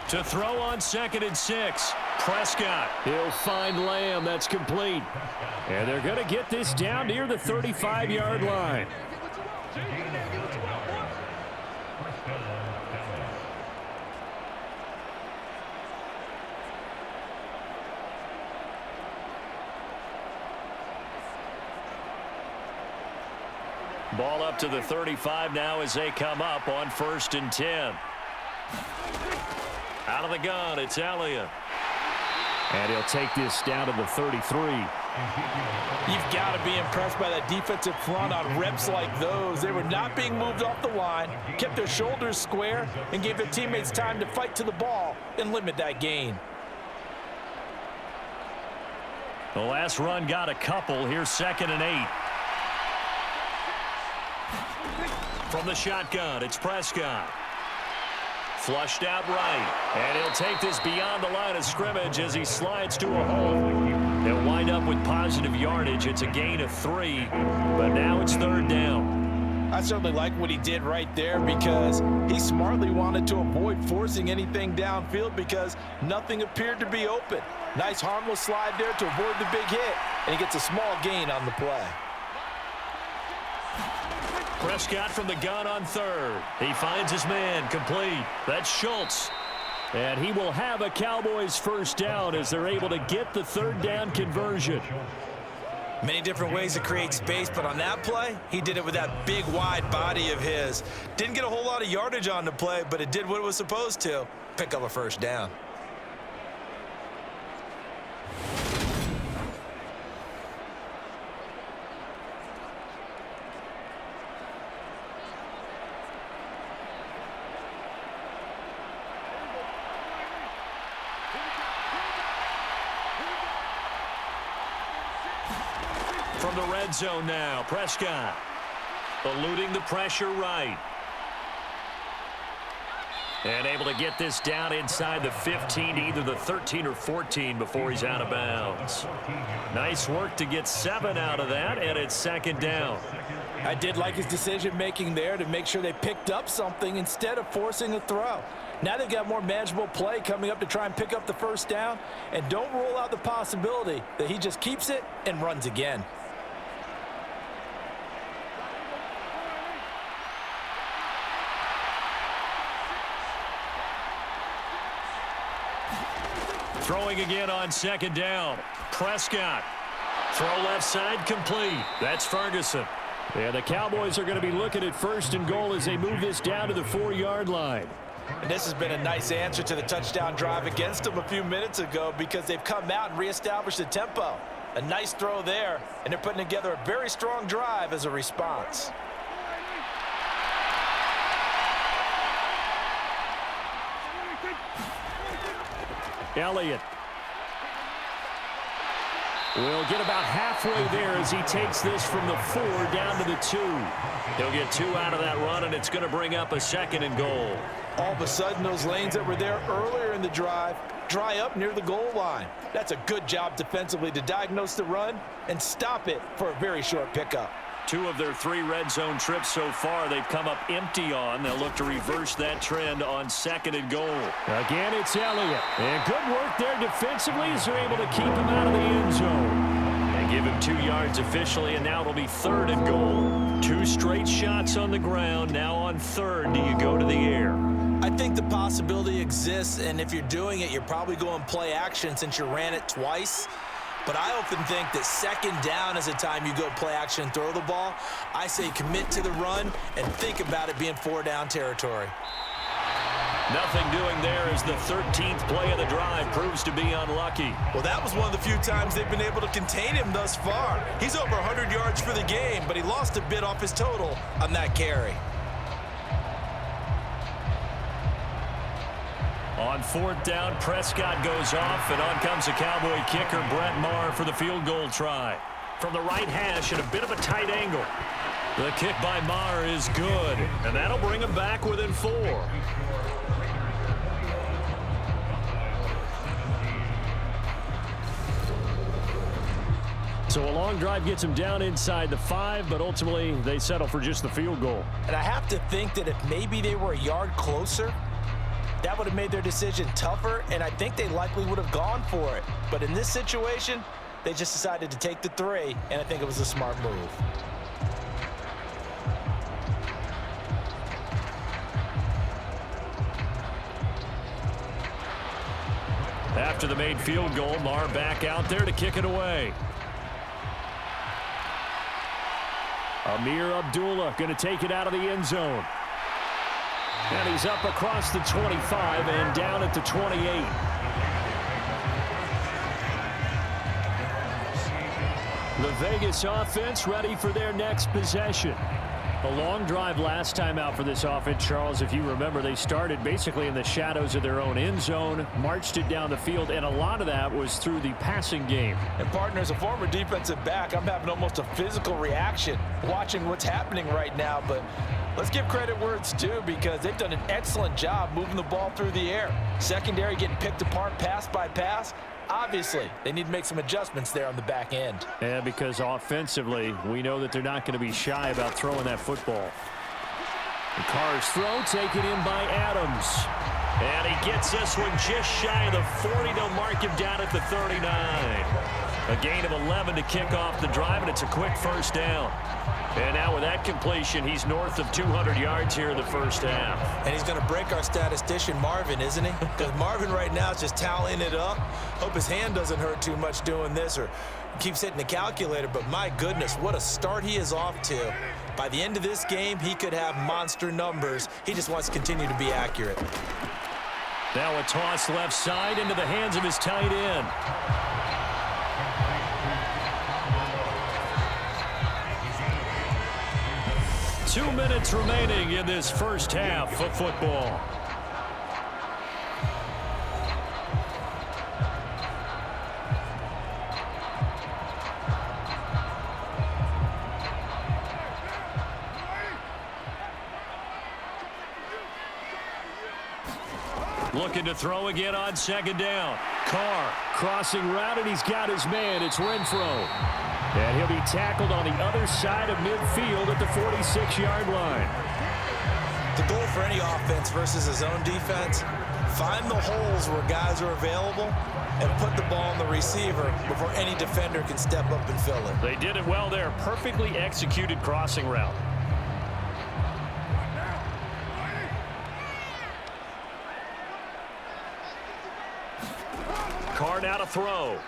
To throw on 2nd and 6. Prescott. He'll find Lamb. That's complete. And they're going to get this down near the 35-yard line. Ball up to the 35 now as they come up on 1st and 10. Out of the gun, it's Elliott. And he'll take this down to the 33. You've got to be impressed by that defensive front on reps like those. They were not being moved off the line, kept their shoulders square, and gave their teammates time to fight to the ball and limit that gain. The last run got a couple. Here's 2nd and 8. From the shotgun, it's Prescott. Flushed out right. And he'll take this beyond the line of scrimmage as he slides to a hole. They'll wind up with positive yardage. It's a gain of 3, but now it's 3rd down. I certainly like what he did right there because he smartly wanted to avoid forcing anything downfield because nothing appeared to be open. Nice harmless slide there to avoid the big hit, and he gets a small gain on the play. Prescott from the gun on 3rd. He finds his man complete. That's Schultz. And he will have a Cowboys first down as they're able to get the 3rd down conversion. Many different ways to create space, but on that play, he did it with that big, wide body of his. Didn't get a whole lot of yardage on the play, but it did what it was supposed to, pick up a first down. From the red zone now, Prescott. Eluding the pressure right. And able to get this down inside the 15, either the 13 or 14 before he's out of bounds. Nice work to get 7 out of that, and it's 2nd down. I did like his decision-making there to make sure they picked up something instead of forcing a throw. Now they've got more manageable play coming up to try and pick up the first down, and don't rule out the possibility that he just keeps it and runs again. Throwing again on 2nd down. Prescott. Throw left side complete. That's Ferguson. And the Cowboys are going to be looking at 1st and goal as they move this down to the 4-yard line. And this has been a nice answer to the touchdown drive against them a few minutes ago because they've come out and reestablished the tempo. A nice throw there, and they're putting together a very strong drive as a response. Elliott. We'll get about halfway there as he takes this from the 4 down to the 2. He'll get 2 out of that run, and it's going to bring up a 2nd and goal. All of a sudden, those lanes that were there earlier in the drive dry up near the goal line. That's a good job defensively to diagnose the run and stop it for a very short pickup. 2 of their 3 red zone trips so far they've come up empty on. They'll look to reverse that trend on 2nd and goal. Again, it's Elliott. And good work there defensively as they're able to keep him out of the end zone. They give him 2 yards officially, and now it'll be 3rd and goal. 2 straight shots on the ground. Now on 3rd, do you go to the air? I think the possibility exists, and if you're doing it, you're probably going play action since you ran it twice. But I often think that 2nd down is a time you go play action and throw the ball. I say commit to the run and think about it being 4 down territory. Nothing doing there as the 13th play of the drive proves to be unlucky. Well, that was one of the few times they've been able to contain him thus far. He's over 100 yards for the game, but he lost a bit off his total on that carry. On 4th down, Prescott goes off, and on comes the Cowboy kicker, Brett Maher, for the field goal try. From the right hash at a bit of a tight angle. The kick by Maher is good, and that'll bring him back within 4. So a long drive gets him down inside the 5, but ultimately they settle for just the field goal. And I have to think that if maybe they were a yard closer, that would have made their decision tougher, and I think they likely would have gone for it. But in this situation, they just decided to take the 3, and I think it was a smart move. After the made field goal, Maher back out there to kick it away. Amir Abdullah going to take it out of the end zone. And he's up across the 25 and down at the 28. The Vegas offense ready for their next possession. A long drive last time out for this offense, Charles. If you remember, they started basically in the shadows of their own end zone, marched it down the field, and a lot of that was through the passing game. And partner, as a former defensive back, I'm having almost a physical reaction watching what's happening right now. But let's give credit where it's due, because they've done an excellent job moving the ball through the air. Secondary getting picked apart pass by pass. Obviously, they need to make some adjustments there on the back end. Yeah, because offensively, we know that they're not going to be shy about throwing that football. The Carr's throw taken in by Adams. And he gets this one just shy of the 40. They'll mark him down at the 39. A gain of 11 to kick off the drive, and it's a quick 1st down. And now with that completion, he's north of 200 yards here in the 1st half. And he's going to break our statistician, Marvin, isn't he? Because Marvin right now is just tallying it up. Hope his hand doesn't hurt too much doing this or keeps hitting the calculator. But my goodness, what a start he is off to. By the end of this game, he could have monster numbers. He just wants to continue to be accurate. Now a toss left side into the hands of his tight end. Two minutes remaining in this 1st half of football. Looking to throw again on 2nd down. Carr crossing route, and he's got his man. It's Renfro. And he'll be tackled on the other side of midfield at the 46-yard line. The goal for any offense versus his own defense, find the holes where guys are available and put the ball on the receiver before any defender can step up and fill it. They did it well there. Perfectly executed crossing route. Carr now to throw.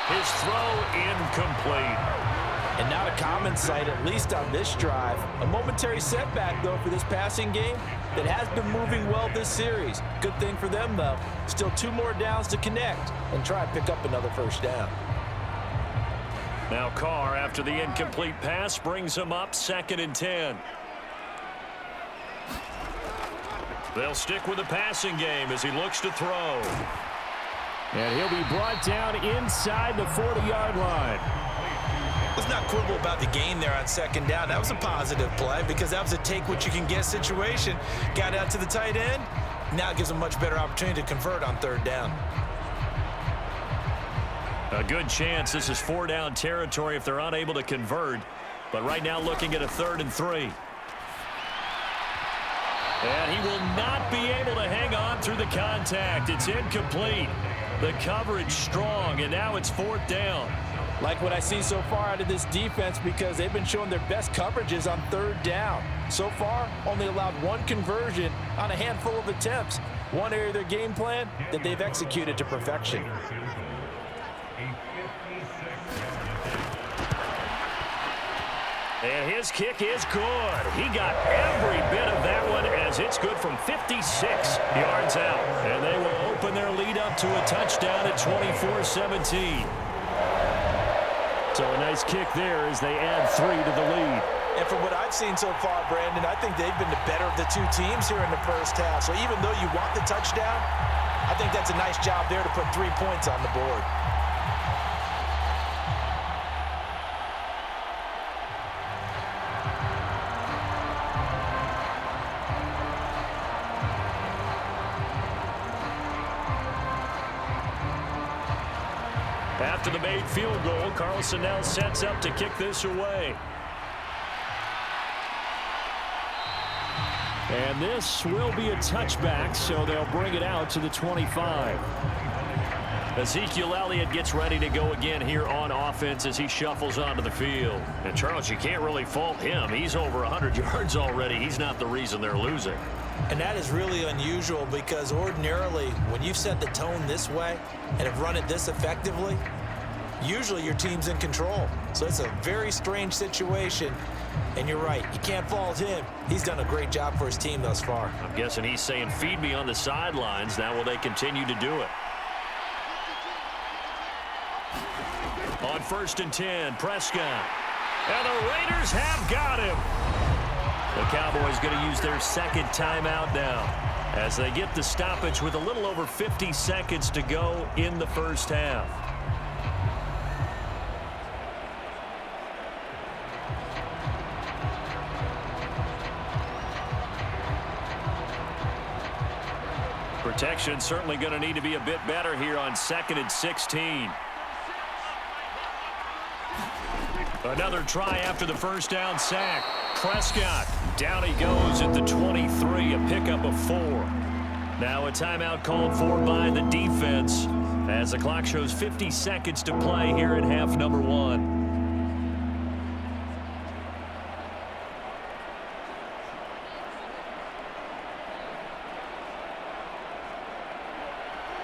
His throw incomplete. And not a common sight, at least on this drive. A momentary setback, though, for this passing game that has been moving well this series. Good thing for them, though. Still 2 more downs to connect and try and pick up another 1st down. Now Carr, after the incomplete pass, brings him up 2nd and 10. They'll stick with the passing game as he looks to throw. And he'll be brought down inside the 40-yard line. Let's not quibble about the gain there on second down. That was a positive play because that was a take-what-you-can-get situation. Got out to the tight end. Now it gives them a much better opportunity to convert on third down. A good chance this is 4-down territory if they're unable to convert. But right now looking at a 3rd and 3. And he will not be able to hang on through the contact. It's incomplete. The coverage strong, and now it's 4th down. Like what I see so far out of this defense because they've been showing their best coverages on third down. So far, only allowed one conversion on a handful of attempts. One area of their game plan that they've executed to perfection. And his kick is good. He got every bit of that one as it's good from 56 yards out. And they will open their lead up to a touchdown at 24-17. So a nice kick there as they add 3 to the lead. And from what I've seen so far, Brandon, I think they've been the better of the two teams here in the first half. So even though you want the touchdown, I think that's a nice job there to put 3 points on the board. After the made field goal, Carlson now sets up to kick this away. And this will be a touchback, so they'll bring it out to the 25. Ezekiel Elliott gets ready to go again here on offense as he shuffles onto the field. And, Charles, you can't really fault him. He's over 100 yards already. He's not the reason they're losing. And that is really unusual because ordinarily when you've set the tone this way and have run it this effectively, usually your team's in control. So it's a very strange situation. And you're right, you can't fault him. He's done a great job for his team thus far. I'm guessing he's saying, feed me on the sidelines. Now will they continue to do it? On 1st and 10, Prescott. And the Raiders have got him. The Cowboys going to use their 2nd timeout now as they get the stoppage with a little over 50 seconds to go in the first half. Protection certainly going to need to be a bit better here on 2nd and 16. Another try after the first down sack. Prescott, down he goes at the 23, a pickup of 4. Now a timeout called for by the defense as the clock shows 50 seconds to play here in half number 1.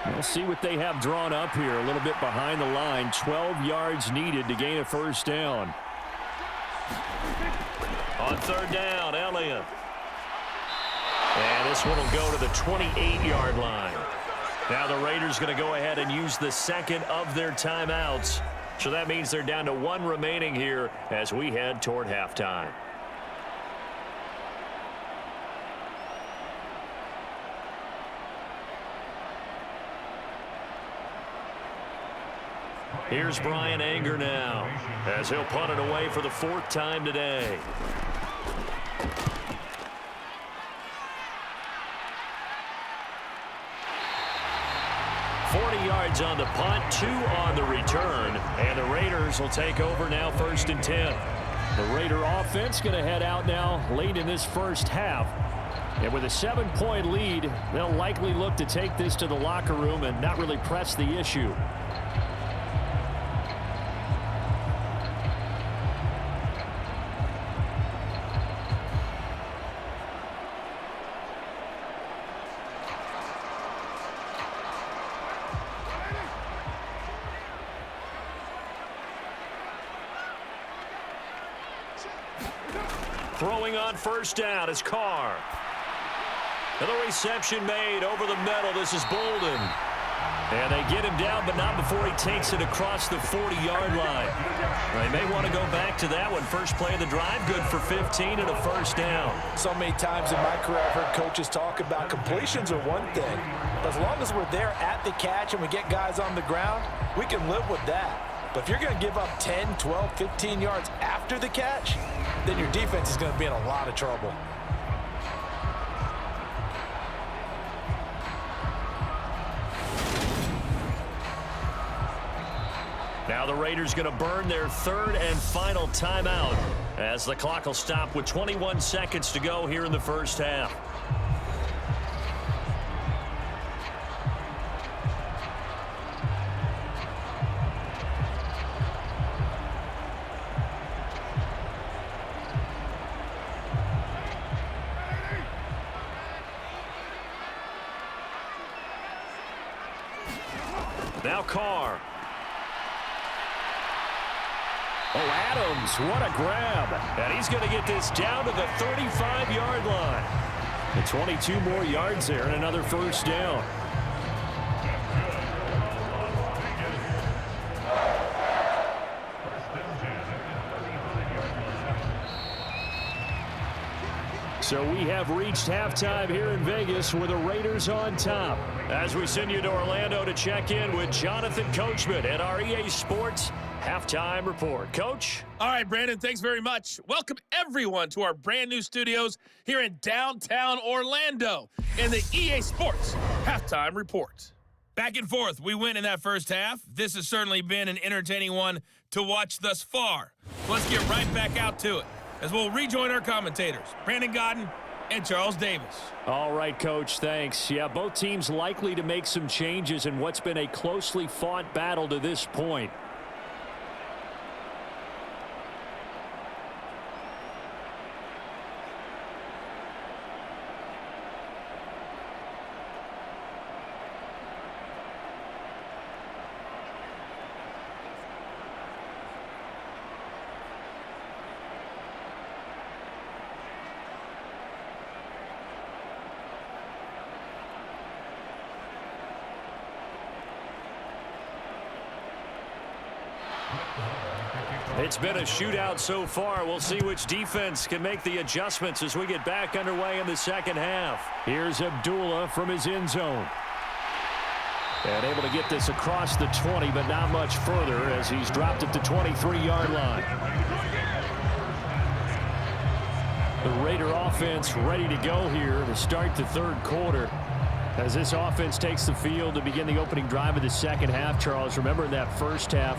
We'll see what they have drawn up here. A little bit behind the line. 12 yards needed to gain a first down. On 3rd down, Elliott. And this one will go to the 28-yard line. Now the Raiders going to go ahead and use the 2nd of their timeouts. So that means they're down to 1 remaining here as we head toward halftime. Here's Brian Anger now as he'll punt it away for the 4th time today. Yards on the punt, 2 on the return, and the Raiders will take over now 1st and 10. The Raider offense going to head out now late in this first half. And with a 7-point lead, they'll likely look to take this to the locker room and not really press the issue. Throwing on 1st down is Carr. And the reception made over the middle. This is Bolden. And they get him down, but not before he takes it across the 40-yard line. They may want to go back to that one. First play of the drive, good for 15 and a first down. So many times in my career, I've heard coaches talk about completions are one thing. But as long as we're there at the catch and we get guys on the ground, we can live with that. But if you're going to give up 10, 12, 15 yards after the catch, then your defense is going to be in a lot of trouble. Now the Raiders going to burn their third and final timeout as the clock will stop with 21 seconds to go here in the first half. Now Carr. Oh, Adams, what a grab. And he's going to get this down to the 35-yard line. And 22 more yards there and another first down. So we have reached halftime here in Vegas with the Raiders on top. As we send you to Orlando to check in with Jonathan Coachman at our EA Sports Halftime Report. Coach? All right, Brandon, thanks very much. Welcome, everyone, to our brand-new studios here in downtown Orlando in the EA Sports Halftime Report. Back and forth, we win in that first half. This has certainly been an entertaining one to watch thus far. Let's get right back out to it as we'll rejoin our commentators, Brandon Godden and Charles Davis. All right, Coach, thanks. Yeah, both teams likely to make some changes in what's been a closely fought battle to this point. It's been a shootout so far. We'll see which defense can make the adjustments as we get back underway in the second half. Here's Abdullah from his end zone. And able to get this across the 20, but not much further as he's dropped at the 23-yard line. The Raider offense ready to go here to start the third quarter. As this offense takes the field to begin the opening drive of the second half, Charles, remember in that first half,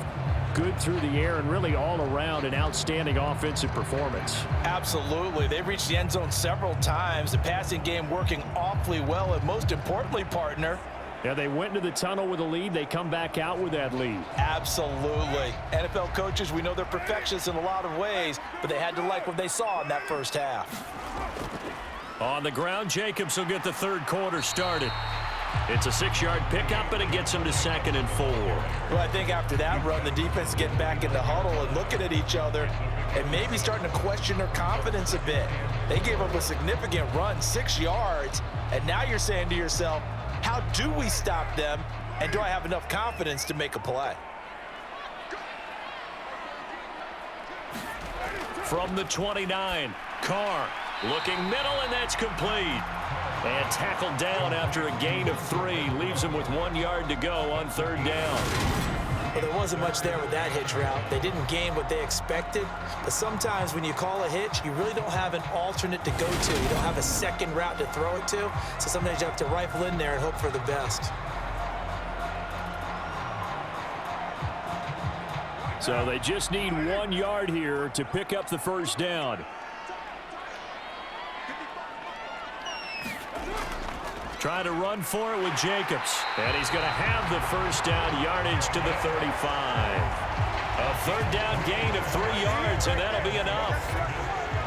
good through the air and really all around an outstanding offensive performance. Absolutely. They reached the end zone several times. The passing game working awfully well, and most importantly, partner, yeah, they went into the tunnel with a lead. They come back out with that lead. Absolutely. NFL coaches, we know they're perfectionists in a lot of ways, but they had to like what they saw in that first half. On the ground, Jacobs will get the third quarter started. It's a 6-yard pickup, and it gets him to 2nd and 4. Well, I think after that run, the defense is getting back in the huddle and looking at each other and maybe starting to question their confidence a bit. They gave up a significant run, 6 yards, and now you're saying to yourself, how do we stop them, and do I have enough confidence to make a play? From the 29, Carr looking middle, and that's complete. And tackled down after a gain of 3. Leaves him with 1 yard to go on third down. Well, there wasn't much there with that hitch route. They didn't gain what they expected. But sometimes when you call a hitch, you really don't have an alternate to go to. You don't have a second route to throw it to. So sometimes you have to rifle in there and hope for the best. So they just need 1 yard here to pick up the first down. Trying to run for it with Jacobs. And he's going to have the first down yardage to the 35. A third down gain of 3 yards, and that'll be enough.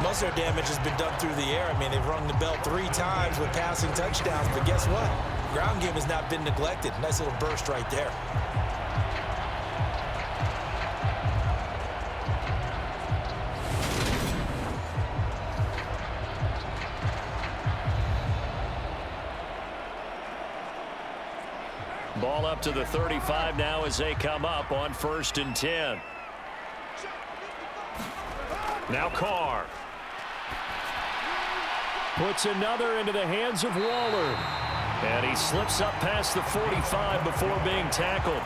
Most of their damage has been done through the air. I mean, they've rung the bell 3 times with passing touchdowns. But guess what? Ground game has not been neglected. Nice little burst right there. Ball up to the 35 now as they come up on 1st and 10. Now Carr. Puts another into the hands of Waller. And he slips up past the 45 before being tackled.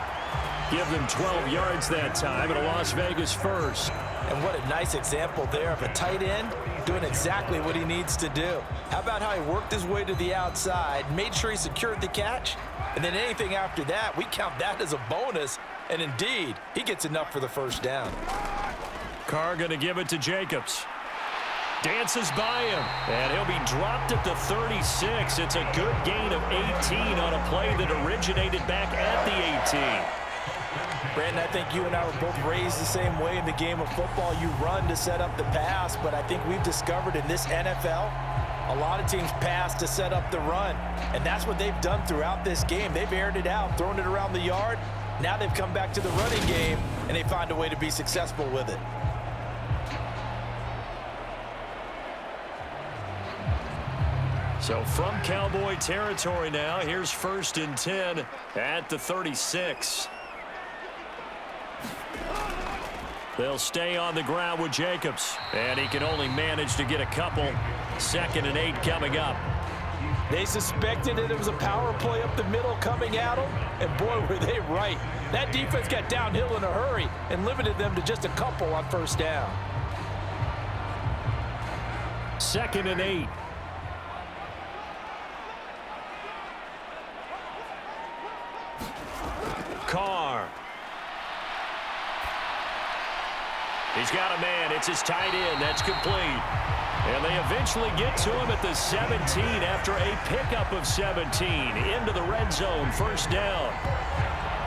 Give them 12 yards that time and a Las Vegas first. And what a nice example there of a tight end doing exactly what he needs to do. How about how he worked his way to the outside, made sure he secured the catch, and then anything after that, we count that as a bonus. And indeed, he gets enough for the first down. Carr going to give it to Jacobs. Dances by him, and he'll be dropped at the 36. It's a good gain of 18 on a play that originated back at the 18. Brandon, I think you and I were both raised the same way in the game of football. You run to set up the pass, but I think we've discovered in this NFL, a lot of teams pass to set up the run, and that's what they've done throughout this game. They've aired it out, thrown it around the yard. Now they've come back to the running game, and they find a way to be successful with it. So from Cowboy territory now, here's 1st and 10 at the 36. They'll stay on the ground with Jacobs, and he can only manage to get a couple. 2nd and 8 coming up. They suspected that it was a power play up the middle coming at them, and boy, were they right. That defense got downhill in a hurry and limited them to just a couple on 1st down. 2nd and 8. Carr. He's got a man. It's his tight end. That's complete. And they eventually get to him at the 17 after a pickup of 17 into the red zone. 1st down.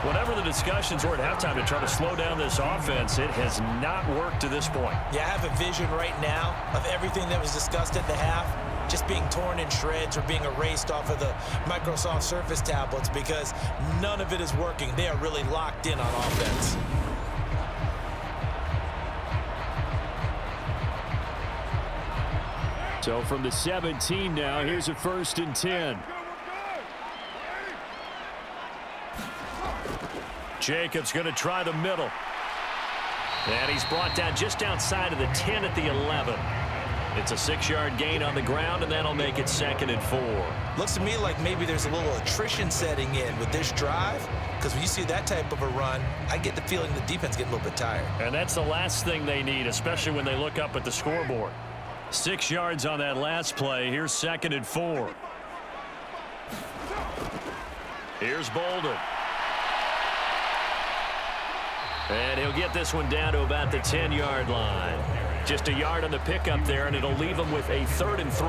Whatever the discussions were at halftime to try to slow down this offense, it has not worked to this point. Yeah, I have a vision right now of everything that was discussed at the half just being torn in shreds or being erased off of the Microsoft Surface tablets because none of it is working. They are really locked in on offense. So from the 17 now, here's a 1st and 10. Jacobs going to try the middle. And he's brought down just outside of the 10 at the 11. It's a 6-yard gain on the ground, and that'll make it 2nd and 4. Looks to me like maybe there's a little attrition setting in with this drive, because when you see that type of a run, I get the feeling the defense getting a little bit tired. And that's the last thing they need, especially when they look up at the scoreboard. 6 yards on that last play. Here's 2nd and 4. Here's Bolden. And he'll get this one down to about the 10-yard line. Just a yard on the pickup there, and it'll leave them with a 3rd and 3.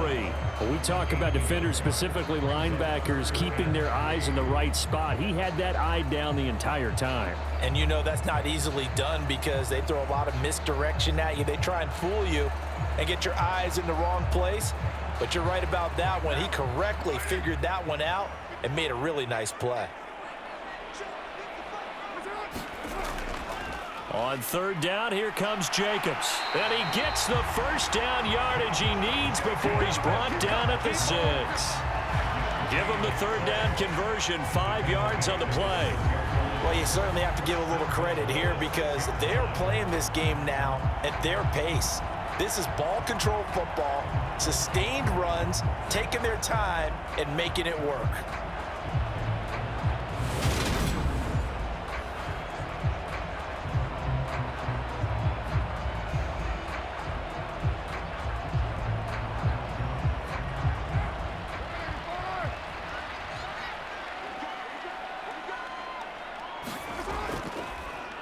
When we talk about defenders, specifically linebackers, keeping their eyes in the right spot. He had that eye down the entire time. And you know that's not easily done because they throw a lot of misdirection at you. They try and fool you and get your eyes in the wrong place. But you're right about that one. He correctly figured that one out and made a really nice play. On 3rd down, here comes Jacobs. And he gets the 1st down yardage he needs before he's brought down at the 6. Give him the 3rd down conversion, 5 yards on the play. Well, you certainly have to give a little credit here because they're playing this game now at their pace. This is ball control football, sustained runs, taking their time and making it work.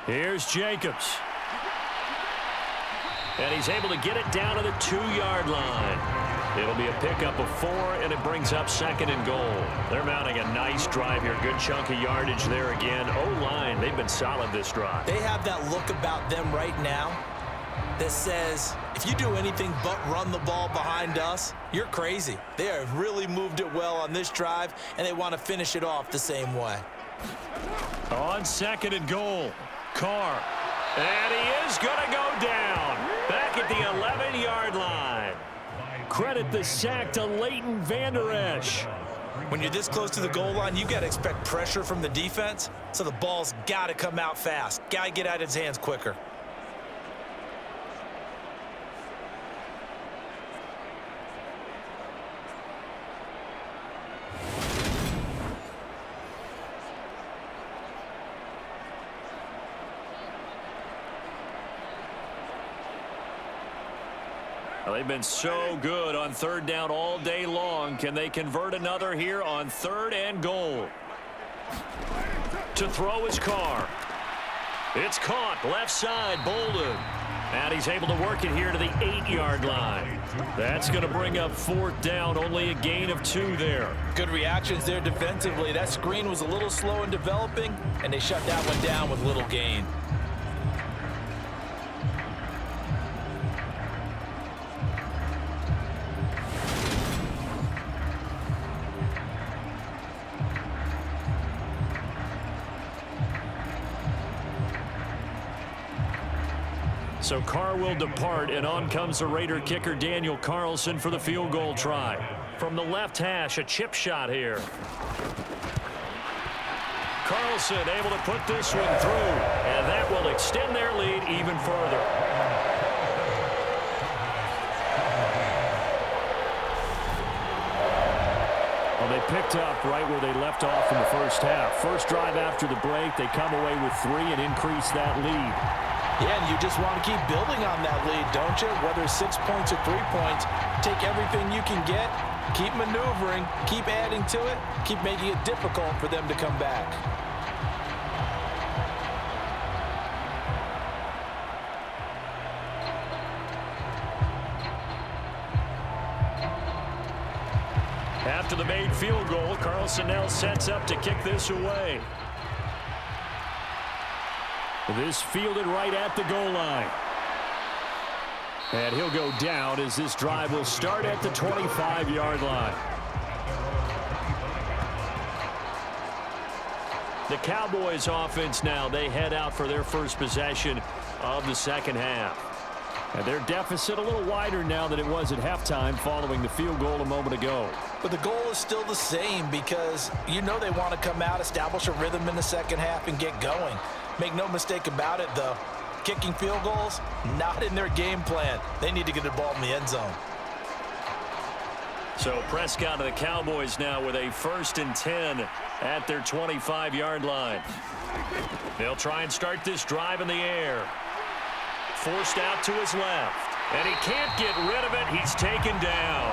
Here's Jacobs. And he's able to get it down to the 2-yard line. It'll be a pickup of 4, and it brings up 2nd and goal. They're mounting a nice drive here. Good chunk of yardage there again. O-line, they've been solid this drive. They have that look about them right now that says, if you do anything but run the ball behind us, you're crazy. They have really moved it well on this drive, and they want to finish it off the same way. On 2nd and goal, Carr. And he is going to go down back at the 11-yard line. Credit the sack to Leighton Vander Esch. When you're this close to the goal line, you got to expect pressure from the defense, so the ball's got to come out fast. Got to get out of his hands quicker. Well, they've been so good on third down all day long. Can they convert another here on 3rd and goal? To throw his Carr. It's caught left side, Bolden. And he's able to work it here to the 8-yard line. That's going to bring up 4th down, only a gain of 2 there. Good reactions there defensively. That screen was a little slow in developing, and they shut that one down with little gain. So Carr will depart, and on comes the Raider kicker Daniel Carlson for the field goal try. From the left hash, a chip shot here. Carlson able to put this one through, and that will extend their lead even further. Well, they picked up right where they left off in the first half. First drive after the break, they come away with 3 and increase that lead. Yeah, and you just want to keep building on that lead, don't you? Whether it's 6 points or 3 points, take everything you can get, keep maneuvering, keep adding to it, keep making it difficult for them to come back. After the made field goal, Carlson now sets up to kick this away. This fielded right at the goal line. And he'll go down as this drive will start at the 25-yard line. The Cowboys offense now, they head out for their first possession of the second half. And their deficit a little wider now than it was at halftime following the field goal a moment ago. But the goal is still the same because you know they want to come out, establish a rhythm in the second half, and get going. Make no mistake about it, though. Kicking field goals, not in their game plan. They need to get the ball in the end zone. So Prescott of the Cowboys now with a 1st and 10 at their 25-yard line. They'll try and start this drive in the air. Forced out to his left. And he can't get rid of it. He's taken down.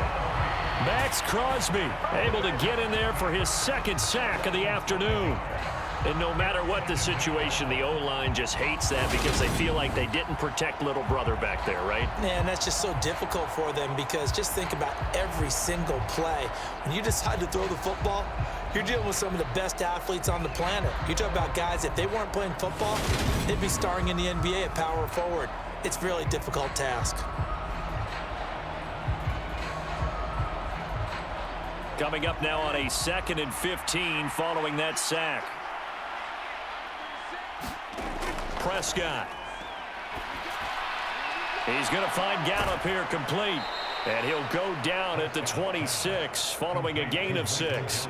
Max Crosby able to get in there for his 2nd sack of the afternoon. And no matter what the situation, the O-line just hates that because they feel like they didn't protect little brother back there, right? Yeah, and that's just so difficult for them because just think about every single play. When you decide to throw the football, you're dealing with some of the best athletes on the planet. You talk about guys, if they weren't playing football, they'd be starring in the NBA at power forward. It's a really difficult task. Coming up now on a 2nd and 15 following that sack. Prescott. He's going to find Gallup here complete. And he'll go down at the 26 following a gain of 6.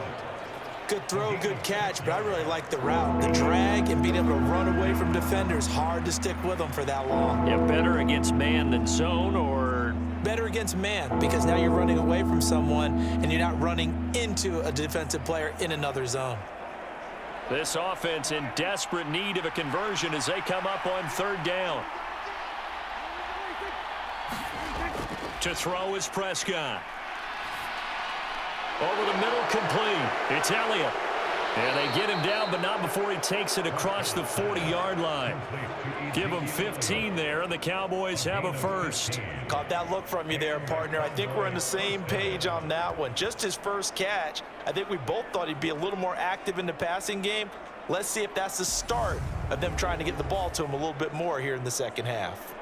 Good throw, good catch, but I really like the route. The drag and being able to run away from defenders, hard to stick with them for that long. Yeah, better against man than zone, or? Better against man because now you're running away from someone and you're not running into a defensive player in another zone. This offense in desperate need of a conversion as they come up on 3rd down. To throw is Prescott. Over the middle, complete. It's Elliott. And they get him down, but not before he takes it across the 40-yard line. Give him 15 there, and the Cowboys have a 1st. Caught that look from you there, partner. I think we're on the same page on that one. Just his first catch. I think we both thought he'd be a little more active in the passing game. Let's see if that's the start of them trying to get the ball to him a little bit more here in the second half.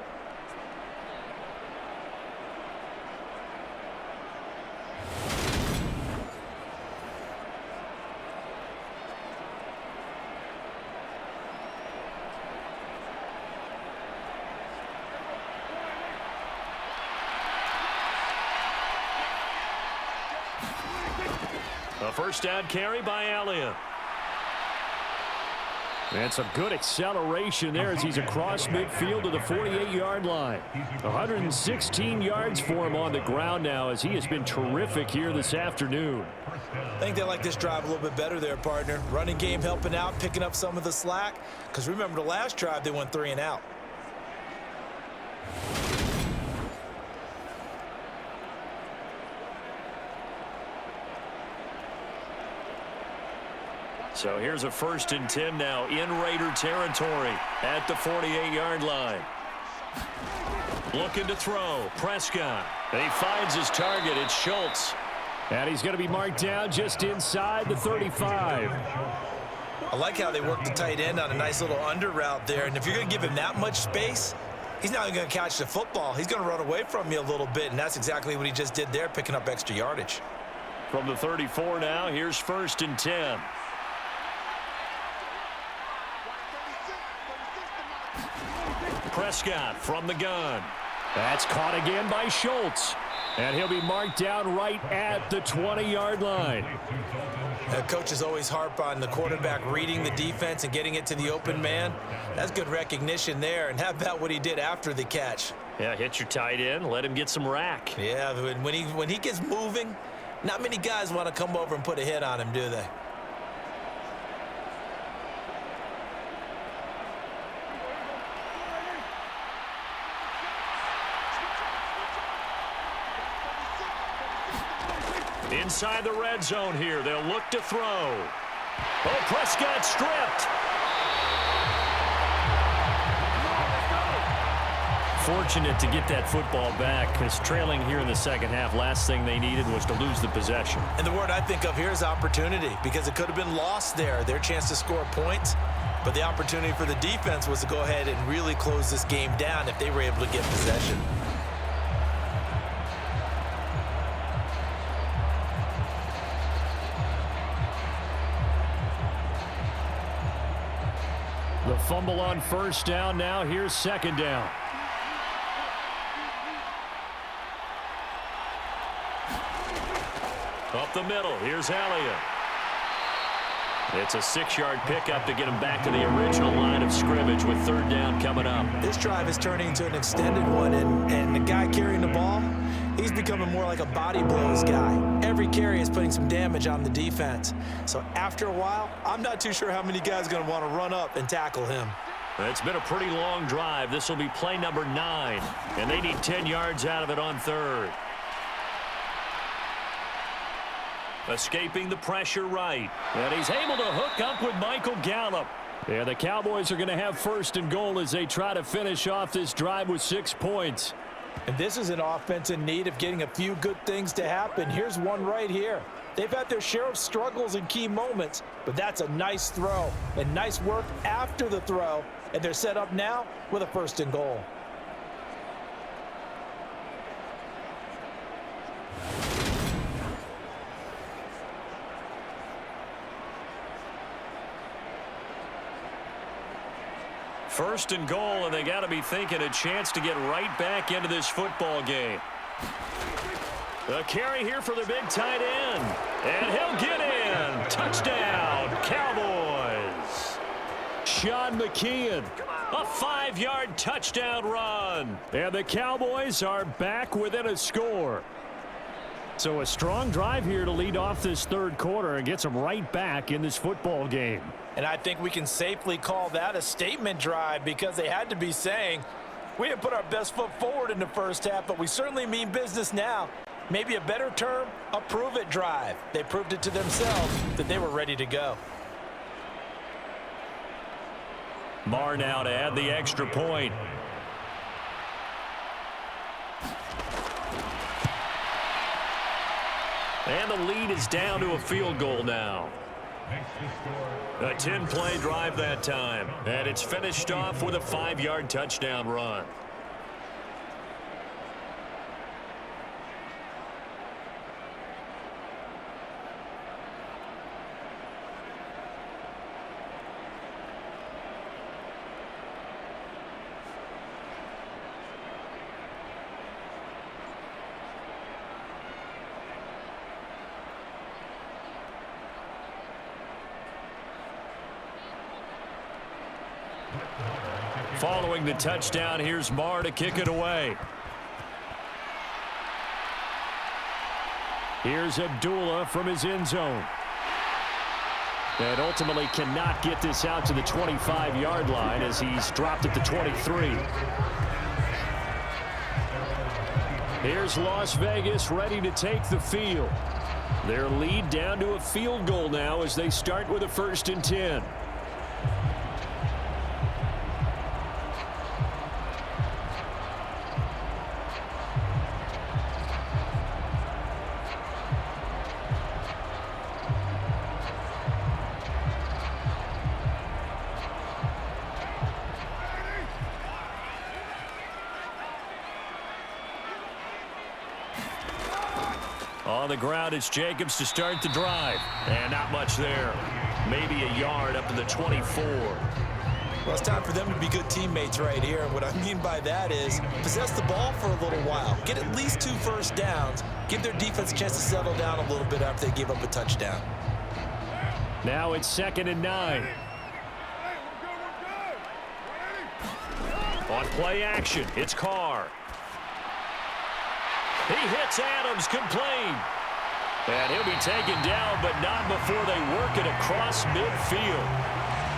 A first down carry by Elliott. And some good acceleration there as he's across midfield to the 48-yard line. 116 yards for him on the ground now as he has been terrific here this afternoon. I think they like this drive a little bit better there, partner. Running game helping out, picking up some of the slack. Because remember the last drive, they went 3 and out. So here's a 1st and 10 now in Raider territory at the 48-yard line. Looking to throw. Prescott. He finds his target. It's Schultz. And he's going to be marked down just inside the 35. I like how they work the tight end on a nice little under route there. And if you're going to give him that much space, he's not going to catch the football. He's going to run away from you a little bit, and that's exactly what he just did there, picking up extra yardage. From the 34 now, here's 1st and 10. Prescott from the gun. That's caught again by Schultz. And he'll be marked down right at the 20-yard line. Coaches always harp on the quarterback reading the defense and getting it to the open man. That's good recognition there. And how about what he did after the catch? Yeah, hit your tight end. Let him get some rack. Yeah, when he gets moving, not many guys want to come over and put a hit on him, do they? Inside the red zone here. They'll look to throw. Oh, Prescott stripped. Fortunate to get that football back because trailing here in the second half, last thing they needed was to lose the possession. And the word I think of here is opportunity because it could have been lost there, their chance to score points. But the opportunity for the defense was to go ahead and really close this game down if they were able to get possession. The fumble on 1st down now. Here's 2nd down. Up the middle. Here's Elliott. It's a 6-yard pickup to get him back to the original line of scrimmage with 3rd down coming up. This drive is turning into an extended one, and the guy carrying the ball, he's becoming more like a body blows guy. Every carry is putting some damage on the defense. So after a while, I'm not too sure how many guys are going to want to run up and tackle him. It's been a pretty long drive. This will be play number 9, and they need 10 yards out of it on 3rd. Escaping the pressure right. And he's able to hook up with Michael Gallup. Yeah, the Cowboys are going to have 1st and goal as they try to finish off this drive with 6 points. And this is an offense in need of getting a few good things to happen. Here's one right here. They've had their share of struggles in key moments, but that's a nice throw and nice work after the throw. And they're set up now with a 1st and goal. First and goal, and they got to be thinking a chance to get right back into this football game. A carry here for the big tight end. And he'll get in. Touchdown, Cowboys. Sean McKeon. A 5-yard touchdown run. And the Cowboys are back within a score. So a strong drive here to lead off this 3rd quarter and gets them right back in this football game. And I think we can safely call that a statement drive because they had to be saying, we didn't put our best foot forward in the first half, but we certainly mean business now. Maybe a better term, a prove-it drive. They proved it to themselves that they were ready to go. Marr now to add the extra point. And the lead is down to a field goal now. A 10-play drive that time. And it's finished off with a 5-yard touchdown run. Following the touchdown, here's Marr to kick it away. Here's Abdullah from his end zone. And ultimately cannot get this out to the 25-yard line as he's dropped at the 23. Here's Las Vegas ready to take the field. Their lead down to a field goal now as they start with a 1st and 10. On the ground, it's Jacobs to start the drive. And not much there. Maybe a yard up to the 24. Well, it's time for them to be good teammates right here. And what I mean by that is possess the ball for a little while. Get at least 2 first downs. Give their defense a chance to settle down a little bit after they give up a touchdown. Now it's 2nd and 9. On play action, it's Carr. He hits Adams, complete. And he'll be taken down, but not before they work it across midfield.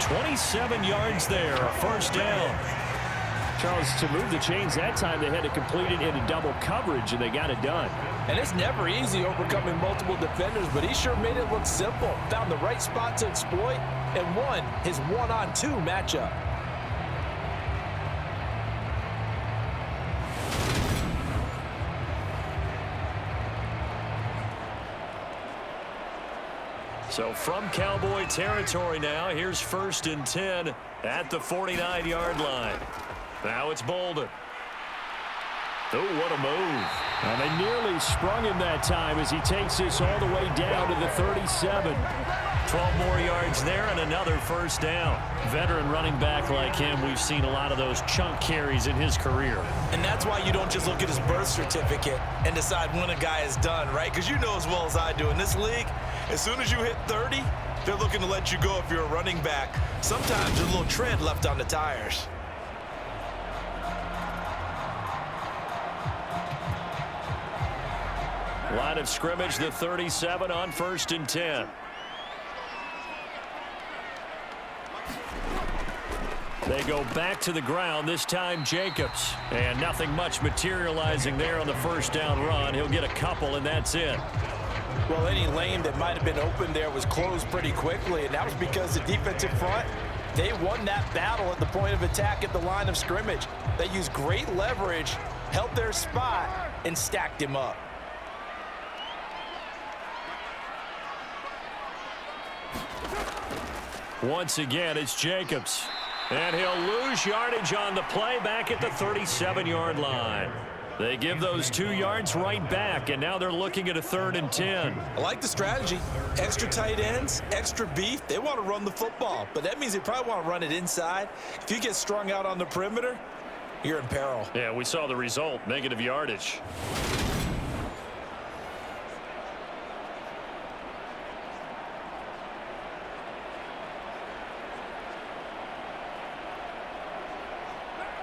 27 yards there, a 1st down. Charles, to move the chains that time, they had to complete it into double coverage, and they got it done. And it's never easy overcoming multiple defenders, but he sure made it look simple. Found the right spot to exploit and won his 1-on-2 matchup. So from Cowboy territory now, here's 1st and 10 at the 49-yard line. Now it's Bolden. Oh, what a move. And they nearly sprung him that time as he takes this all the way down to the 37. 12 more yards there and another 1st down. Veteran running back like him, we've seen a lot of those chunk carries in his career. And that's why you don't just look at his birth certificate and decide when a guy is done, right? Because you know as well as I do, in this league, as soon as you hit 30, they're looking to let you go if you're a running back. Sometimes there's a little tread left on the tires. Line of scrimmage, the 37 on 1st and 10. They go back to the ground, this time Jacobs. And nothing much materializing there on the 1st down run. He'll get a couple, and that's it. Well, any lane that might have been open there was closed pretty quickly, and that was because the defensive front, they won that battle at the point of attack at the line of scrimmage. They used great leverage, held their spot, and stacked him up. Once again, it's Jacobs. And he'll lose yardage on the play back at the 37-yard line. They give those 2 yards right back, and now they're looking at a 3rd and 10. I like the strategy. Extra tight ends, extra beef. They want to run the football, but that means they probably want to run it inside. If you get strung out on the perimeter, you're in peril. Yeah, we saw the result, negative yardage.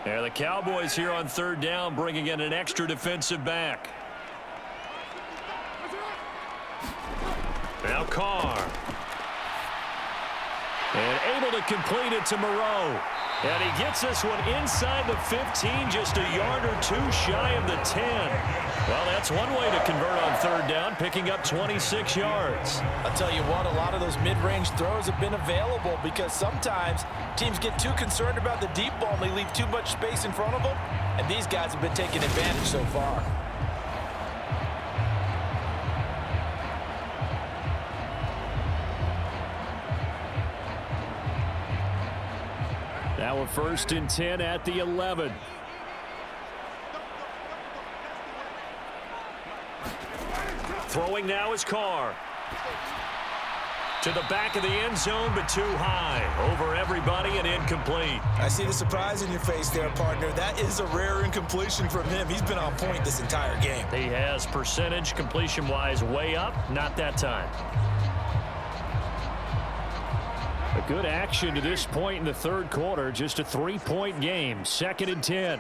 And the Cowboys here on 3rd down, bringing in an extra defensive back. Now Carr. And able to complete it to Moreau. And he gets this one inside the 15, just a yard or 2 shy of the 10. Well, that's one way to convert on 3rd down, picking up 26 yards. I'll tell you what, a lot of those mid-range throws have been available because sometimes teams get too concerned about the deep ball and they leave too much space in front of them, and these guys have been taking advantage so far. Now a 1st and 10 at the 11. Throwing now is Carr. To the back of the end zone, but too high. Over everybody and incomplete. I see the surprise in your face there, partner. That is a rare incompletion from him. He's been on point this entire game. He has percentage completion-wise way up. Not that time. A good action to this point in the third quarter. Just a 3-point game. 2nd and 10.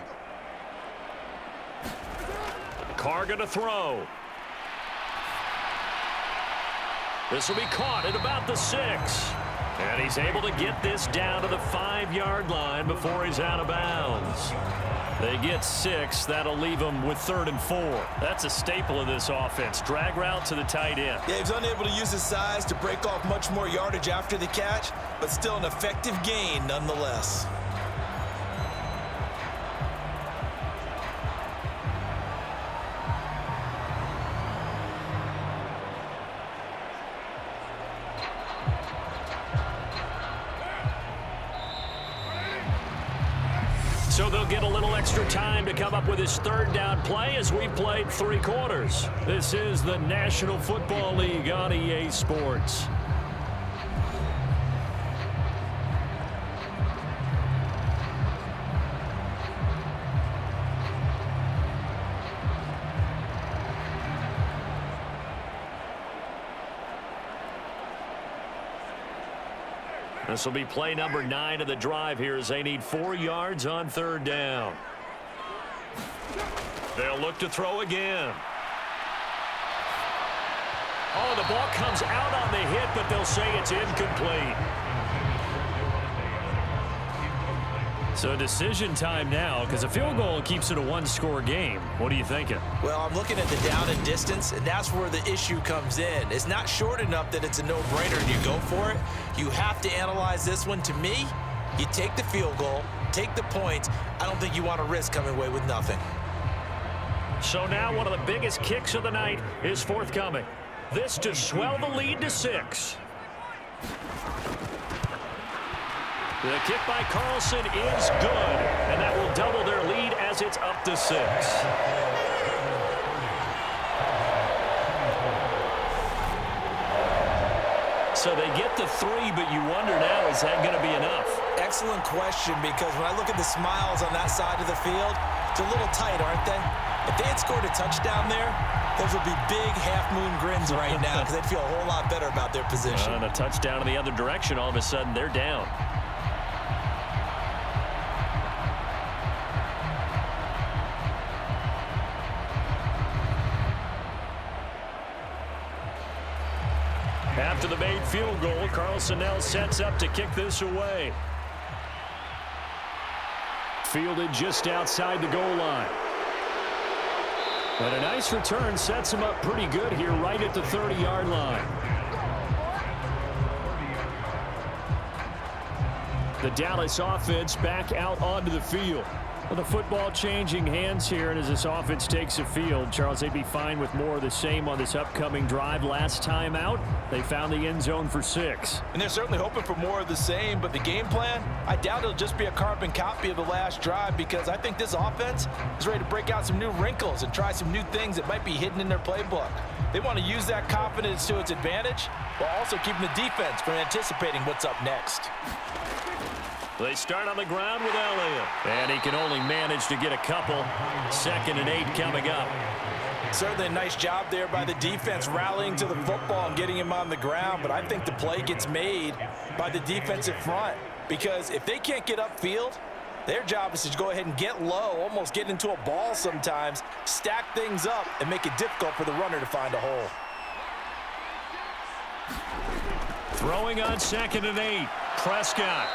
Carr going to throw. This will be caught at about the 6. And he's able to get this down to the 5-yard line before he's out of bounds. They get 6. That'll leave them with 3rd and 4. That's a staple of this offense. Drag route to the tight end. Yeah, he's unable to use his size to break off much more yardage after the catch, but still an effective gain nonetheless. So they'll get a little extra time to come up with his 3rd down play as we played 3 quarters. This is the National Football League on EA Sports. This will be play number 9 of the drive here as they need 4 yards on 3rd down. They'll look to throw again. Oh, the ball comes out on the hit, but they'll say it's incomplete. So decision time now, because a field goal keeps it a 1-score game. What are you thinking? Well, I'm looking at the down and distance, and that's where the issue comes in. It's not short enough that it's a no-brainer and you go for it. You have to analyze this one. To me, you take the field goal, take the points. I don't think you want to risk coming away with nothing. So now one of the biggest kicks of the night is forthcoming. This to swell the lead to 6. The kick by Carlson is good, and that will double their lead as it's up to 6. So they get the 3, but you wonder now, is that going to be enough? Excellent question, because when I look at the smiles on that side of the field, it's a little tight, aren't they? If they had scored a touchdown there, those would be big half-moon grins right now because they'd feel a whole lot better about their position. And a touchdown in the other direction, all of a sudden they're down. After the made field goal, Carlson now sets up to kick this away. Fielded just outside the goal line. But a nice return sets him up pretty good here right at the 30-yard line. The Dallas offense back out onto the field. Well, the football changing hands here, and as this offense takes the field, Charles, they'd be fine with more of the same on this upcoming drive. Last time out, they found the end zone for 6. And they're certainly hoping for more of the same, but the game plan, I doubt it'll just be a carbon copy of the last drive, because I think this offense is ready to break out some new wrinkles and try some new things that might be hidden in their playbook. They want to use that confidence to its advantage, while also keeping the defense from anticipating what's up next. They start on the ground with Elliott. And he can only manage to get a couple. 2nd and 8 coming up. Certainly a nice job there by the defense rallying to the football and getting him on the ground, but I think the play gets made by the defensive front, because if they can't get upfield, their job is to go ahead and get low, almost get into a ball sometimes, stack things up, and make it difficult for the runner to find a hole. Throwing on 2nd and 8. Prescott.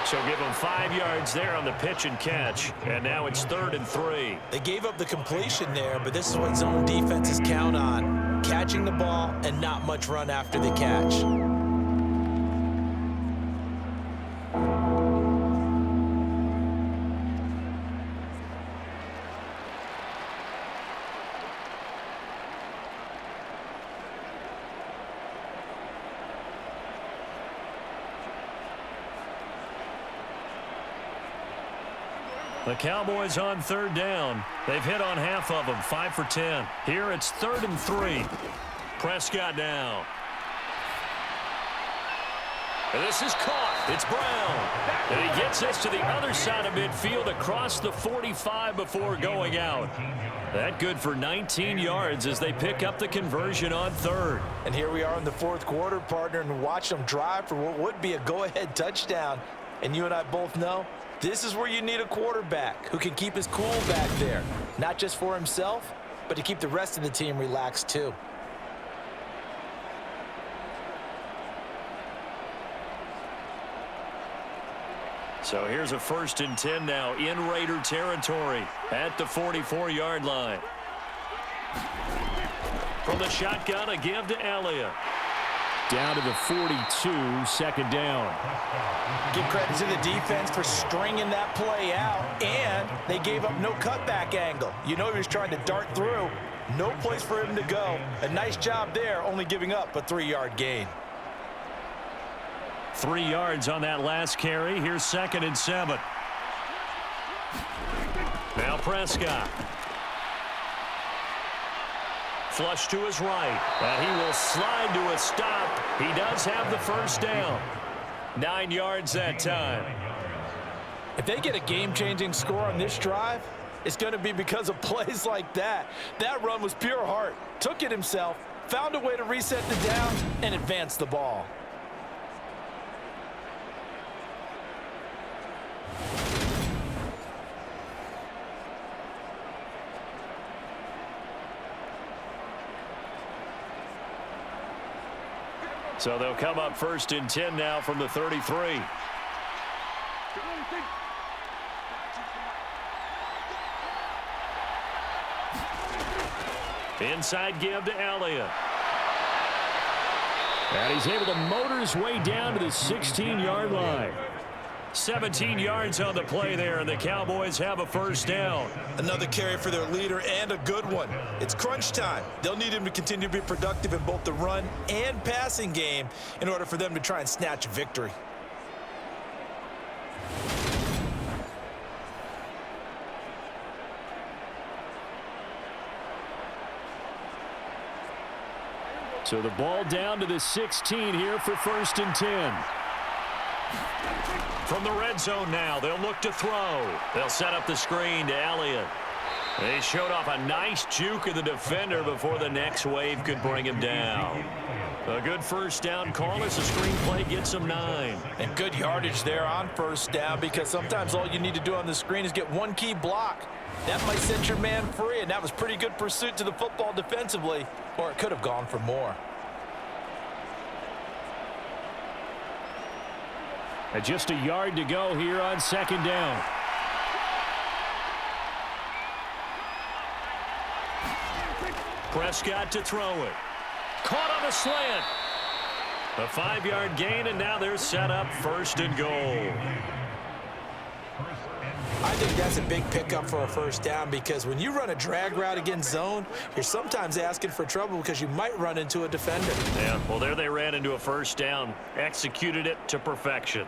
So give him 5 yards there on the pitch and catch. And now it's 3rd and 3. They gave up the completion there, but this is what zone defenses count on. Catching the ball and not much run after the catch. The Cowboys on 3rd down. They've hit on half of them, 5 for 10. Here it's 3rd and 3. Prescott now. And this is caught. It's Brown. And he gets us to the other side of midfield across the 45 before going out. That good for 19 yards as they pick up the conversion on third. And here we are in the fourth quarter, partner, and watch them drive for what would be a go-ahead touchdown. And you and I both know this is where you need a quarterback who can keep his cool back there, not just for himself, but to keep the rest of the team relaxed too. So here's a 1st and 10 now in Raider territory at the 44-yard line. From the shotgun, a give to Elliott. Down to the 42, second down. Give credit to the defense for stringing that play out, and they gave up no cutback angle. You know he was trying to dart through. No place for him to go. A nice job there, only giving up a 3-yard gain. 3 yards on that last carry. Here's 2nd and 7. Now Prescott. Flush to his right. And he will slide to a stop. He does have the first down. 9 yards that time. If they get a game-changing score on this drive, it's going to be because of plays like that. That run was pure heart. Took it himself, found a way to reset the down, and advance the ball. So they'll come up 1st and 10 now from the 33. Inside give to Elliott. And he's able to motor his way down to the 16-yard line. 17 yards on the play there, and the Cowboys have a first down. Another carry for their leader, and a good one. It's crunch time. They'll need him to continue to be productive in both the run and passing game in order for them to try and snatch a victory. So the ball down to the 16 here for 1st and 10. From the red zone now, they'll look to throw. They'll set up the screen to Elliott. They showed off a nice juke of the defender before the next wave could bring him down. A good first down call as the screen play gets them 9. And good yardage there on first down, because sometimes all you need to do on the screen is get one key block. That might set your man free, and that was pretty good pursuit to the football defensively, or it could have gone for more. And just a yard to go here on 2nd down. Prescott to throw it. Caught on the slant. A 5-yard gain, and now they're set up 1st and goal. I think that's a big pickup for a first down, because when you run a drag route against zone, you're sometimes asking for trouble because you might run into a defender. Yeah, well, there they ran into a first down, executed it to perfection.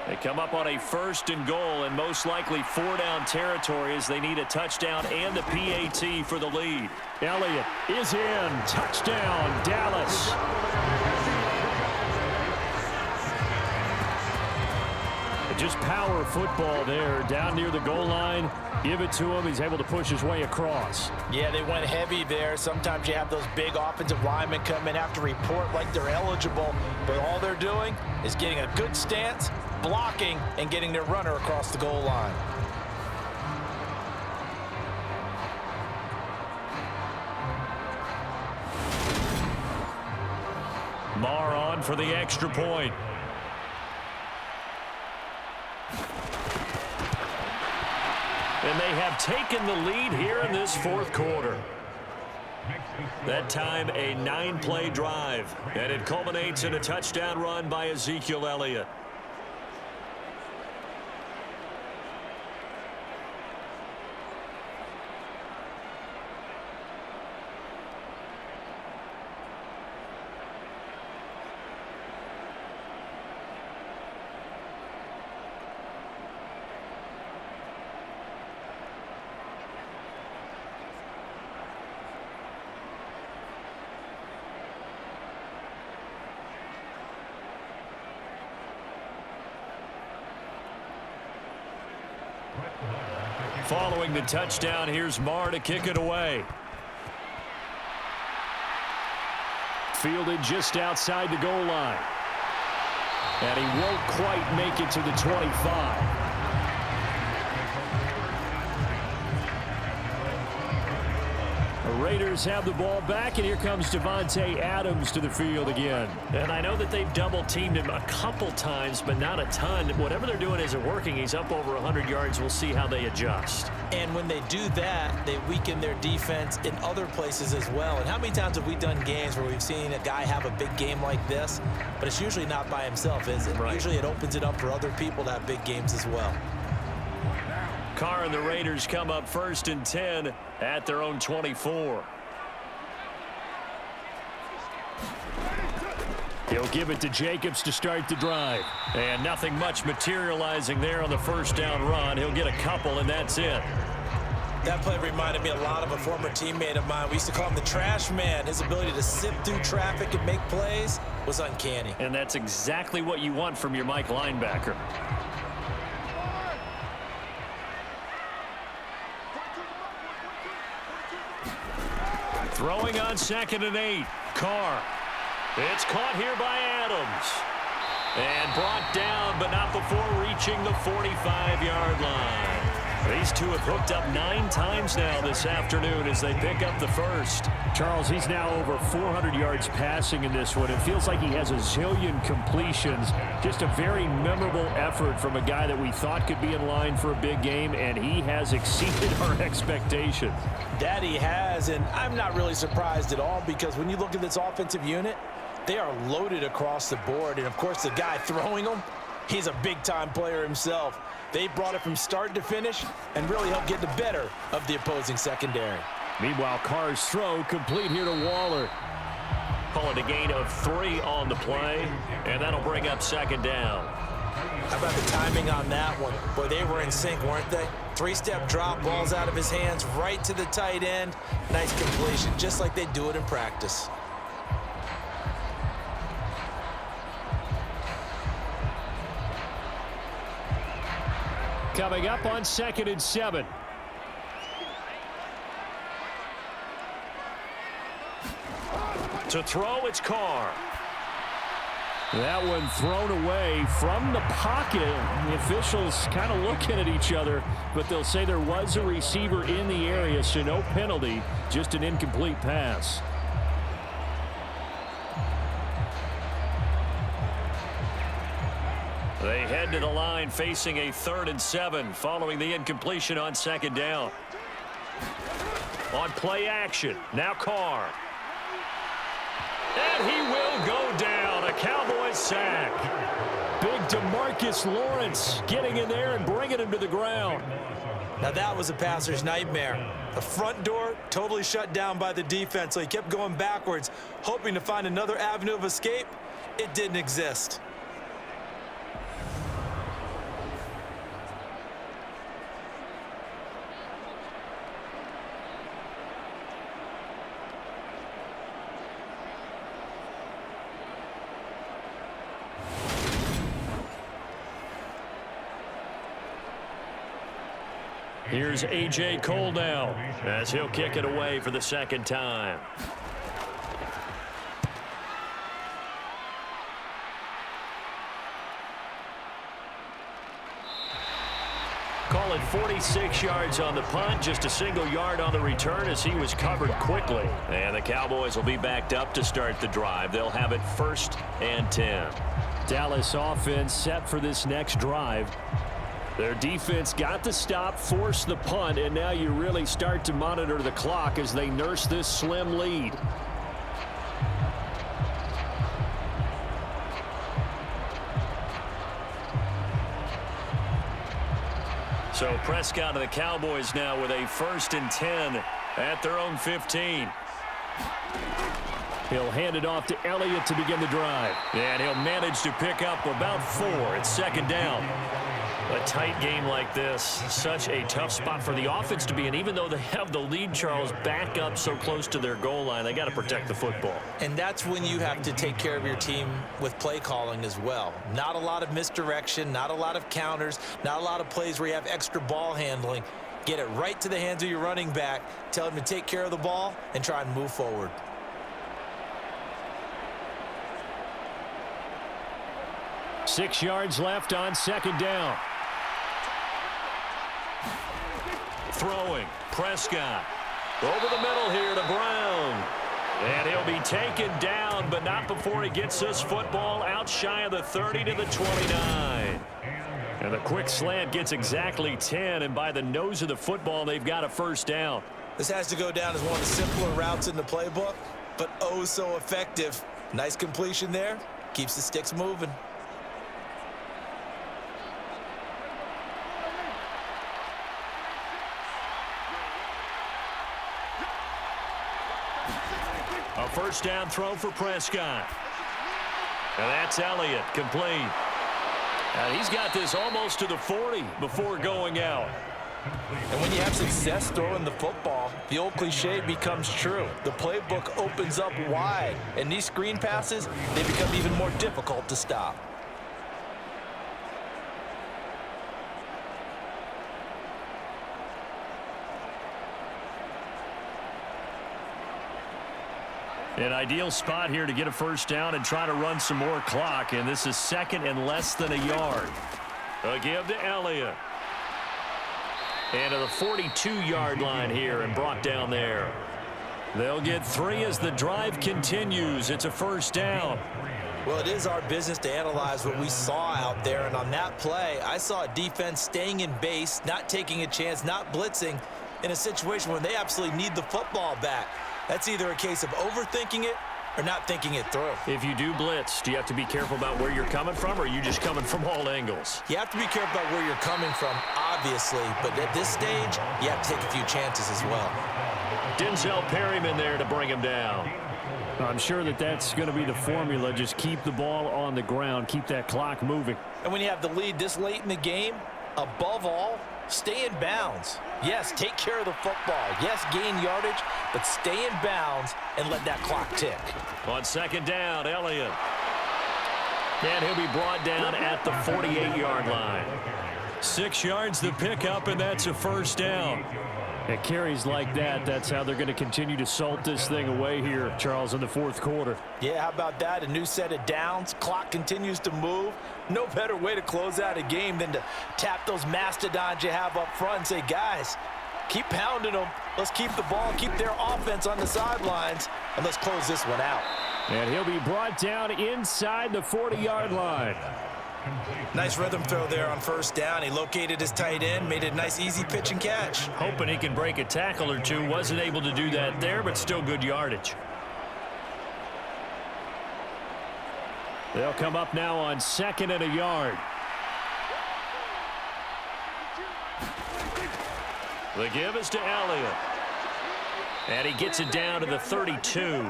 They come up on a 1st and goal, and most likely 4-down territory as they need a touchdown and a PAT for the lead. Elliott is in. Touchdown, Dallas. Just power football there, down near the goal line. Give it to him. He's able to push his way across. Yeah, they went heavy there. Sometimes you have those big offensive linemen come in, have to report like they're eligible, but all they're doing is getting a good stance, blocking, and getting their runner across the goal line. Marr on for the extra point. And they have taken the lead here in this 4th quarter. That time a 9-play drive, and it culminates in a touchdown run by Ezekiel Elliott. Following the touchdown, here's Marr to kick it away. Fielded just outside the goal line. And he won't quite make it to the 25. The Raiders have the ball back, and here comes Davante Adams to the field again. And I know that they've double-teamed him a couple times, but not a ton. Whatever they're doing isn't working. He's up over 100 yards. We'll see how they adjust. And when they do that, they weaken their defense in other places as well. And how many times have we done games where we've seen a guy have a big game like this, but it's usually not by himself, is it? Right. Usually it opens it up for other people to have big games as well. Carr and the Raiders come up 1st and 10 at their own 24. He'll give it to Jacobs to start the drive. And nothing much materializing there on the first down run. He'll get a couple, and that's it. That play reminded me a lot of a former teammate of mine. We used to call him the trash man. His ability to sift through traffic and make plays was uncanny. And that's exactly what you want from your Mike linebacker. Throwing on 2nd and 8. Carr. It's caught here by Adams. And brought down, but not before reaching the 45-yard line. These two have hooked up 9 times now this afternoon as they pick up the first. Charles, he's now over 400 yards passing in this one. It feels like he has a zillion completions. Just a very memorable effort from a guy that we thought could be in line for a big game, and he has exceeded our expectations. That he has, and I'm not really surprised at all because when you look at this offensive unit, they are loaded across the board. And, of course, the guy throwing them, he's a big-time player himself. They brought it from start to finish and really helped get the better of the opposing secondary. Meanwhile, Carr's throw complete here to Waller. Call it a gain of 3 on the play, and that'll bring up 2nd down. How about the timing on that one? Boy, they were in sync, weren't they? 3-step drop, balls out of his hands, right to the tight end. Nice completion, just like they do it in practice. Coming up on 2nd and 7. To throw, it's Carr. That one thrown away from the pocket. The officials kind of looking at each other, but they'll say there was a receiver in the area, so no penalty, just an incomplete pass. They head to the line facing a 3rd and 7 following the incompletion on 2nd down. On play action, now Carr. And he will go down, a Cowboys sack. Big DeMarcus Lawrence getting in there and bringing him to the ground. Now that was a passer's nightmare. The front door totally shut down by the defense, so he kept going backwards, hoping to find another avenue of escape. It didn't exist. Here's A.J. Cole now as he'll kick it away for the 2nd time. Call it 46 yards on the punt, just a single yard on the return as he was covered quickly. And the Cowboys will be backed up to start the drive. They'll have it 1st and 10. Dallas offense set for this next drive. Their defense got the stop, forced the punt, and now you really start to monitor the clock as they nurse this slim lead. So Prescott and the Cowboys now with a 1st and 10 at their own 15. He'll hand it off to Elliott to begin the drive. And he'll manage to pick up about 4. It's 2nd down. A tight game like this, such a tough spot for the offense to be in. Even though they have the lead, Charles, back up so close to their goal line, they got to protect the football. And that's when you have to take care of your team with play calling as well. Not a lot of misdirection, not a lot of counters, not a lot of plays where you have extra ball handling. Get it right to the hands of your running back. Tell him to take care of the ball and try and move forward. Six yards left on second down. Throwing. Prescott. Over the middle here to Brown. And he'll be taken down, but not before he gets this football out shy of the 30 to the 29. And the quick slant gets exactly 10, and by the nose of the football, they've got a first down. This has to go down as one of the simpler routes in the playbook, but oh so effective. Nice completion there. Keeps the sticks moving. A first down throw for Prescott. And that's Elliott, complete. And he's got this almost to the 40 before going out. And when you have success throwing the football, the old cliche becomes true. The playbook opens up wide, and these screen passes, they become even more difficult to stop. An ideal spot here to get a first down and try to run some more clock, and this is second and less than a yard. A give to Elliott. And to the 42-yard line here and brought down there. They'll get 3 as the drive continues. It's a first down. Well, it is our business to analyze what we saw out there, and on that play, I saw a defense staying in base, not taking a chance, not blitzing in a situation where they absolutely need the football back. That's either a case of overthinking it or not thinking it through. If you do blitz, do you have to be careful about where you're coming from, or are you just coming from all angles? You have to be careful about where you're coming from, obviously, but at this stage, you have to take a few chances as well. Denzel Perryman there to bring him down. I'm sure that that's going to be the formula. Just keep the ball on the ground. Keep that clock moving. And when you have the lead this late in the game, above all, stay in bounds. Yes, take care of the football. Yes, gain yardage, but stay in bounds and let that clock tick. On second down, Elliott. And he'll be brought down at the 48-yard line. 6 yards the pickup, and that's a first down. At carries like that, that's how they're going to continue to salt this thing away here, Charles, in the fourth quarter. Yeah, how about that? A new set of downs. Clock continues to move. No better way to close out a game than to tap those mastodons you have up front and say, guys, keep pounding them. Let's keep the ball, keep their offense on the sidelines, and let's close this one out. And he'll be brought down inside the 40-yard line. Nice rhythm throw there on first down. He located his tight end, made it a nice easy pitch and catch. Hoping he can break a tackle or two. Wasn't able to do that there, but still good yardage. They'll come up now on second and a yard. The give is to Elliott. And he gets it down to the 32.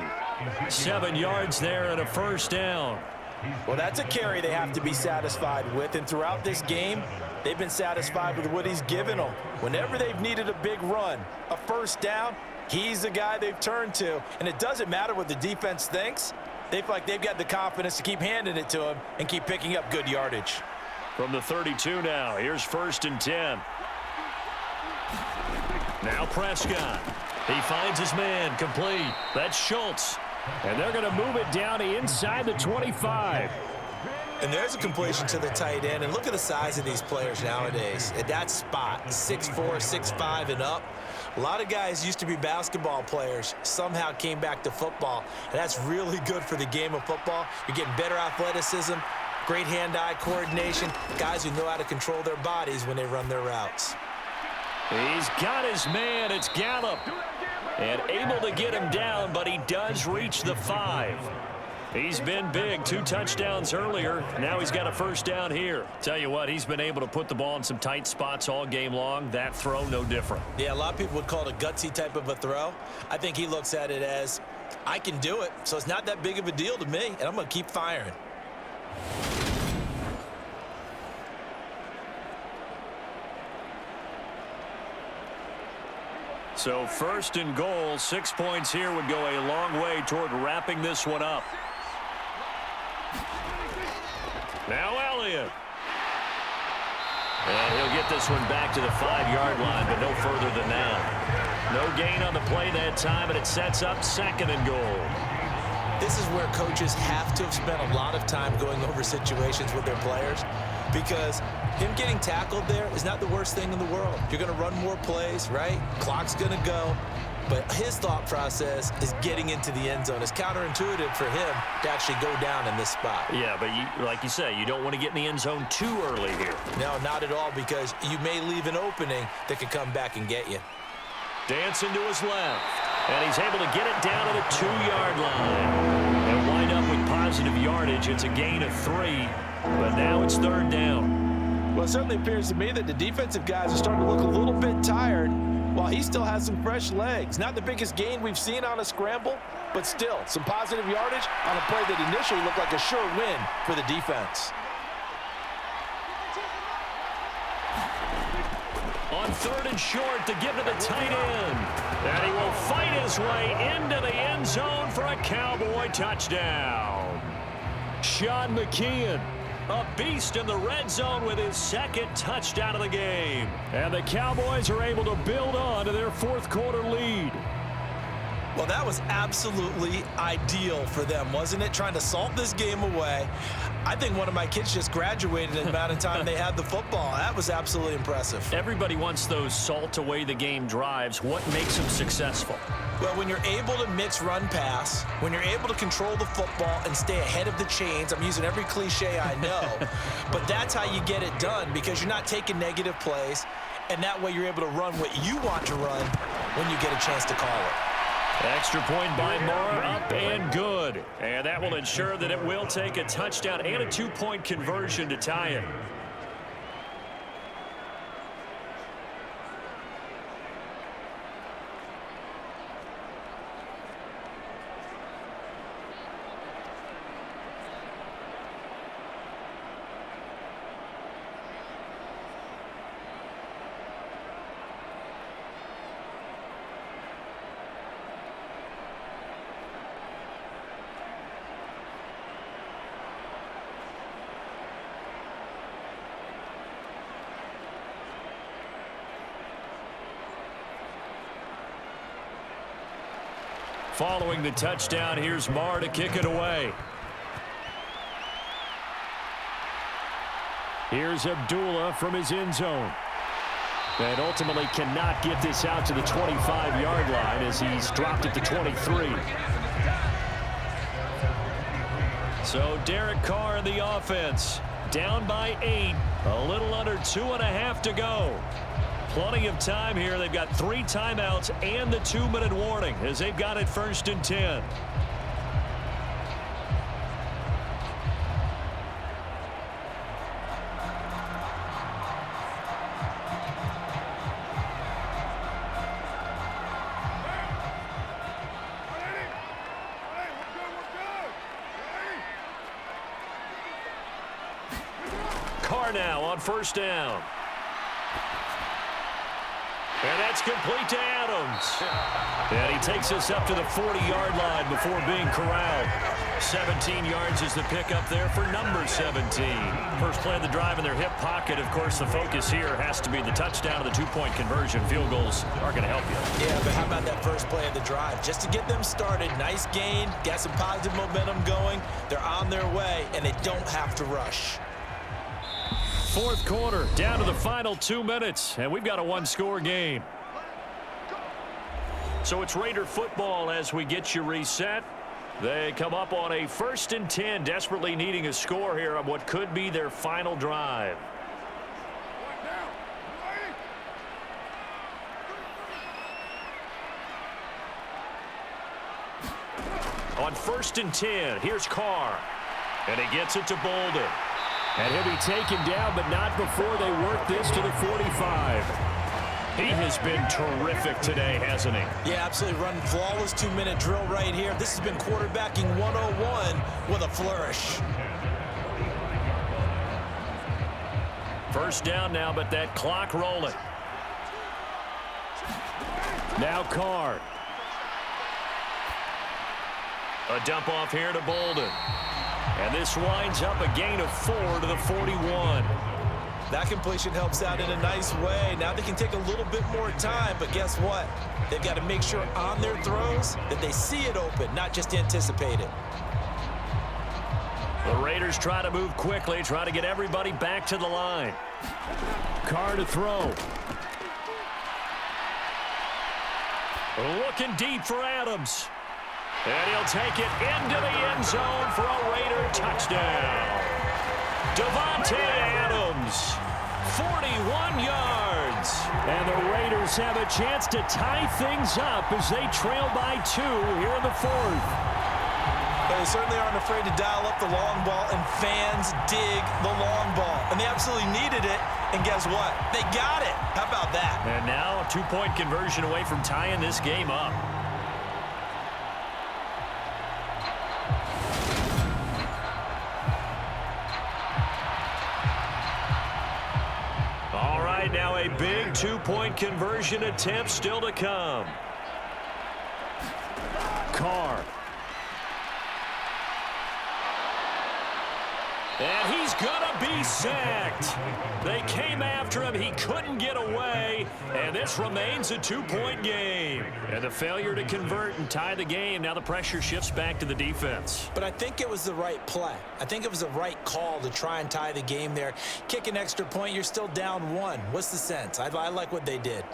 7 yards there and a first down. Well, that's a carry they have to be satisfied with, and throughout this game, they've been satisfied with what he's given them. Whenever they've needed a big run, a first down, he's the guy they've turned to, and it doesn't matter what the defense thinks. They feel like they've got the confidence to keep handing it to him and keep picking up good yardage. From the 32 now, here's first and 10. Now Prescott. He finds his man, complete. That's Schultz. And they're going to move it down to inside the 25. And there's a completion to the tight end. And look at the size of these players nowadays. At that spot, 6'4", 6'5", and up. A lot of guys used to be basketball players, somehow came back to football. And that's really good for the game of football. You're getting better athleticism, great hand-eye coordination, guys who know how to control their bodies when they run their routes. He's got his man. It's Gallup. And able to get him down, but he does reach the 5. He's been big. 2 touchdowns earlier. Now he's got a first down here. Tell you what, he's been able to put the ball in some tight spots all game long. That throw, no different. Yeah, a lot of people would call it a gutsy type of a throw. I think he looks at it as, I can do it, so it's not that big of a deal to me, and I'm going to keep firing. So first and goal, 6 points here would go a long way toward wrapping this one up. Now Elliott. And he'll get this one back to the 5-yard line, but no further than that. No gain on the play that time, and it sets up 2nd and goal. This is where coaches have to have spent a lot of time going over situations with their players, because him getting tackled there is not the worst thing in the world. You're going to run more plays, right? Clock's going to go. But his thought process is getting into the end zone. It's counterintuitive for him to actually go down in this spot. Yeah, but like you say, you don't want to get in the end zone too early here. No, not at all, because you may leave an opening that could come back and get you. Dancing to his left, and he's able to get it down to the 2-yard line. And wind up with positive yardage. It's a gain of 3, but now it's 3rd down. Well, it certainly appears to me that the defensive guys are starting to look a little bit tired, while he still has some fresh legs. Not the biggest gain we've seen on a scramble, but still some positive yardage on a play that initially looked like a sure win for the defense. On 3rd and short to give to the tight end. And he will fight his way into the end zone for a Cowboy touchdown. Sean McKeon, a beast in the red zone with his 2nd touchdown of the game. And the Cowboys are able to build on to their 4th quarter lead. Well, that was absolutely ideal for them, wasn't it? Trying to salt this game away. I think one of my kids just graduated in the amount of time they had the football. That was absolutely impressive. Everybody wants those salt away the game drives. What makes them successful? Well, when you're able to mix run pass, when you're able to control the football and stay ahead of the chains, I'm using every cliche I know, but that's how you get it done, because you're not taking negative plays, and that way you're able to run what you want to run when you get a chance to call it. Extra point by Moore, up and good. And that will ensure that it will take a touchdown and a 2-point conversion to tie it. Following the touchdown, here's Marr to kick it away. Here's Abdullah from his end zone. And ultimately cannot get this out to the 25-yard line as he's dropped it to 23. So Derek Carr in the offense. Down by 8. A little under 2.5 to go. Plenty of time here. They've got 3 timeouts and the 2-minute warning as they've got it 1st and 10. Carr now on 1st down. And that's complete to Adams. And he takes us up to the 40-yard line before being corralled. 17 yards is the pickup there for number 17. First play of the drive in their hip pocket. Of course, the focus here has to be the touchdown of the 2-point conversion. Field goals are going to help you. Yeah, but how about that first play of the drive? Just to get them started, nice gain, got some positive momentum going. They're on their way, and they don't have to rush. 4th quarter, down to the final 2 minutes, and we've got a 1-score game. So it's Raider football as we get you reset. They come up on a 1st and 10, desperately needing a score here on what could be their final drive. On 1st and 10, here's Carr. And he gets it to Bolden. And he'll be taken down, but not before they work this to the 45. He has been terrific today, hasn't he? Yeah, absolutely. Running flawless 2-minute drill right here. This has been quarterbacking 101 with a flourish. 1st down now, but that clock rolling. Now Carr. A dump off here to Bolden. And this winds up a gain of 4 to the 41. That completion helps out in a nice way. Now they can take a little bit more time, but guess what? They've got to make sure on their throws that they see it open, not just anticipate it. The Raiders try to move quickly, try to get everybody back to the line. Carr to throw. Looking deep for Adams. And he'll take it into the end zone for a Raider touchdown. Davante Adams, 41 yards. And the Raiders have a chance to tie things up as they trail by 2 here in the 4th. They certainly aren't afraid to dial up the long ball, and fans dig the long ball. And they absolutely needed it, and guess what? They got it. How about that? And now a 2-point conversion away from tying this game up. All right, now a big 2-point conversion attempt still to come. Carr. And he's gonna be sacked. They came after him. He couldn't get away. And this remains a 2-point game. And the failure to convert and tie the game. Now the pressure shifts back to the defense. But I think it was the right play. I think it was the right call to try and tie the game there. Kick an extra point, you're still down 1. What's the sense? I like what they did.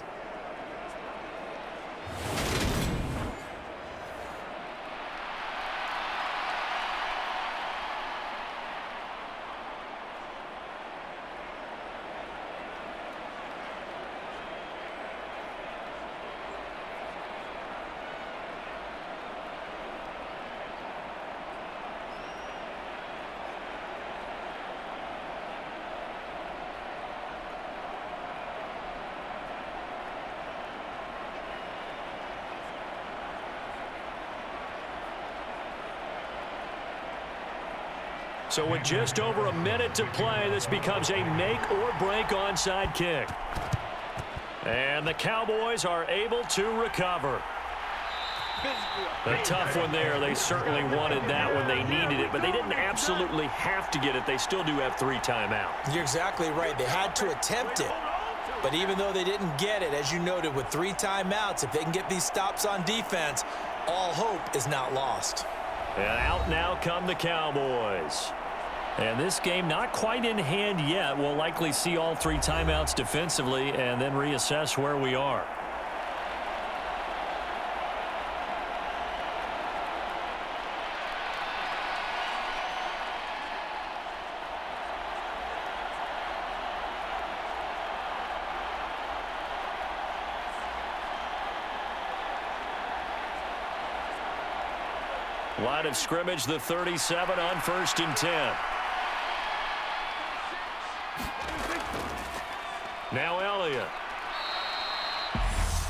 So with just over a minute to play, this becomes a make-or-break onside kick. And the Cowboys are able to recover. A tough one there. They certainly wanted that when they needed it, but they didn't absolutely have to get it. They still do have 3 timeouts. You're exactly right. They had to attempt it. But even though they didn't get it, as you noted, with 3 timeouts, if they can get these stops on defense, all hope is not lost. And out now come the Cowboys. And this game not quite in hand yet. We'll likely see all 3 timeouts defensively and then reassess where we are. Line of scrimmage, the 37 on 1st and 10. Now Elliott.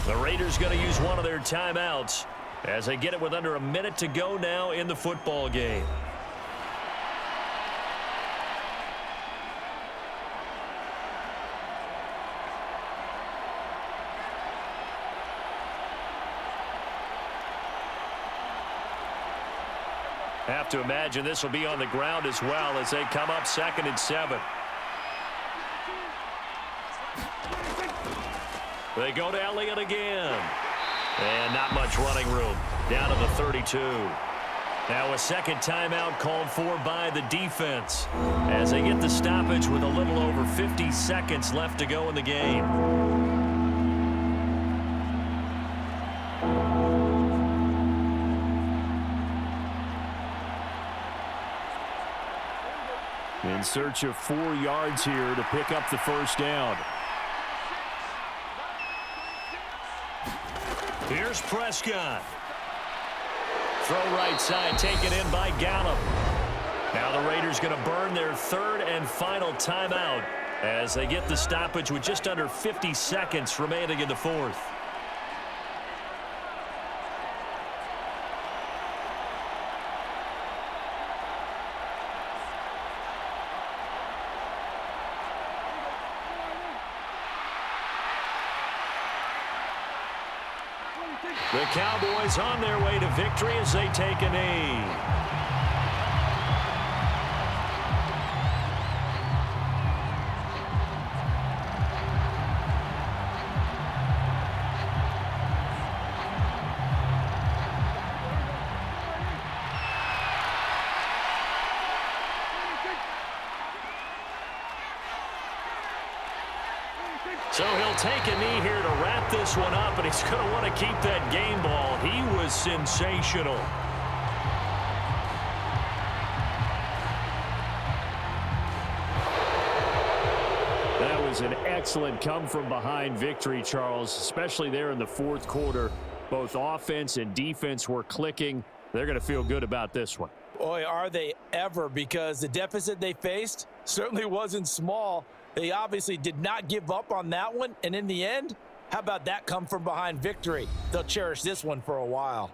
The Raiders going to use one of their timeouts as they get it with under a minute to go now in the football game. Have to imagine this will be on the ground as well as they come up 2nd and 7. They go to Elliott again. And not much running room. Down to the 32. Now a second timeout called for by the defense as they get the stoppage with a little over 50 seconds left to go in the game. In search of 4 yards here to pick up the first down. Here's Prescott. Throw right side, taken in by Gallup. Now the Raiders going to burn their 3rd and final timeout as they get the stoppage with just under 50 seconds remaining in the 4th. The Cowboys on their way to victory as they take a knee. So he'll take a knee here to wrap this one up, and he's going to want to keep that game ball. He was sensational. That was an excellent come-from-behind victory, Charles, especially there in the fourth quarter. Both offense and defense were clicking. They're going to feel good about this one. Boy, are they ever, because the deficit they faced certainly wasn't small. They obviously did not give up on that one, and in the end, how about that come-from-behind victory? They'll cherish this one for a while.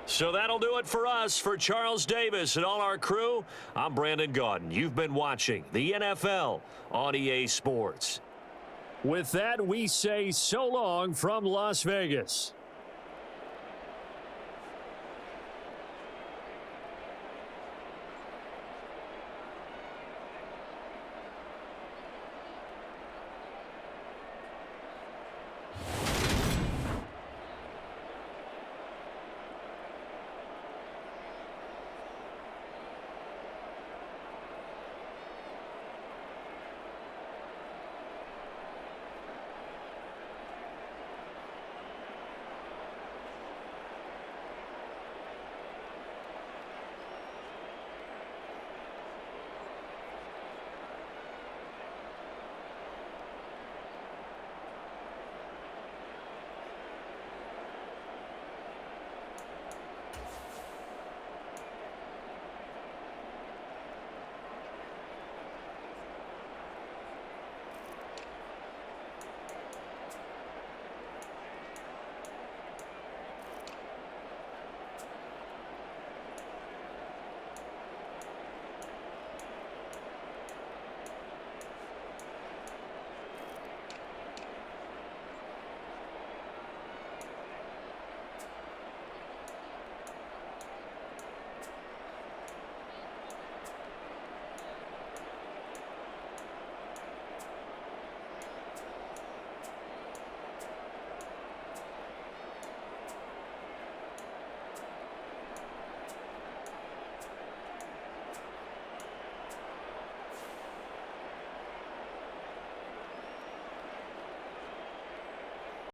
So that'll do it for us. For Charles Davis and all our crew, I'm Brandon Gaudin. You've been watching the NFL on EA Sports. With that, we say so long from Las Vegas.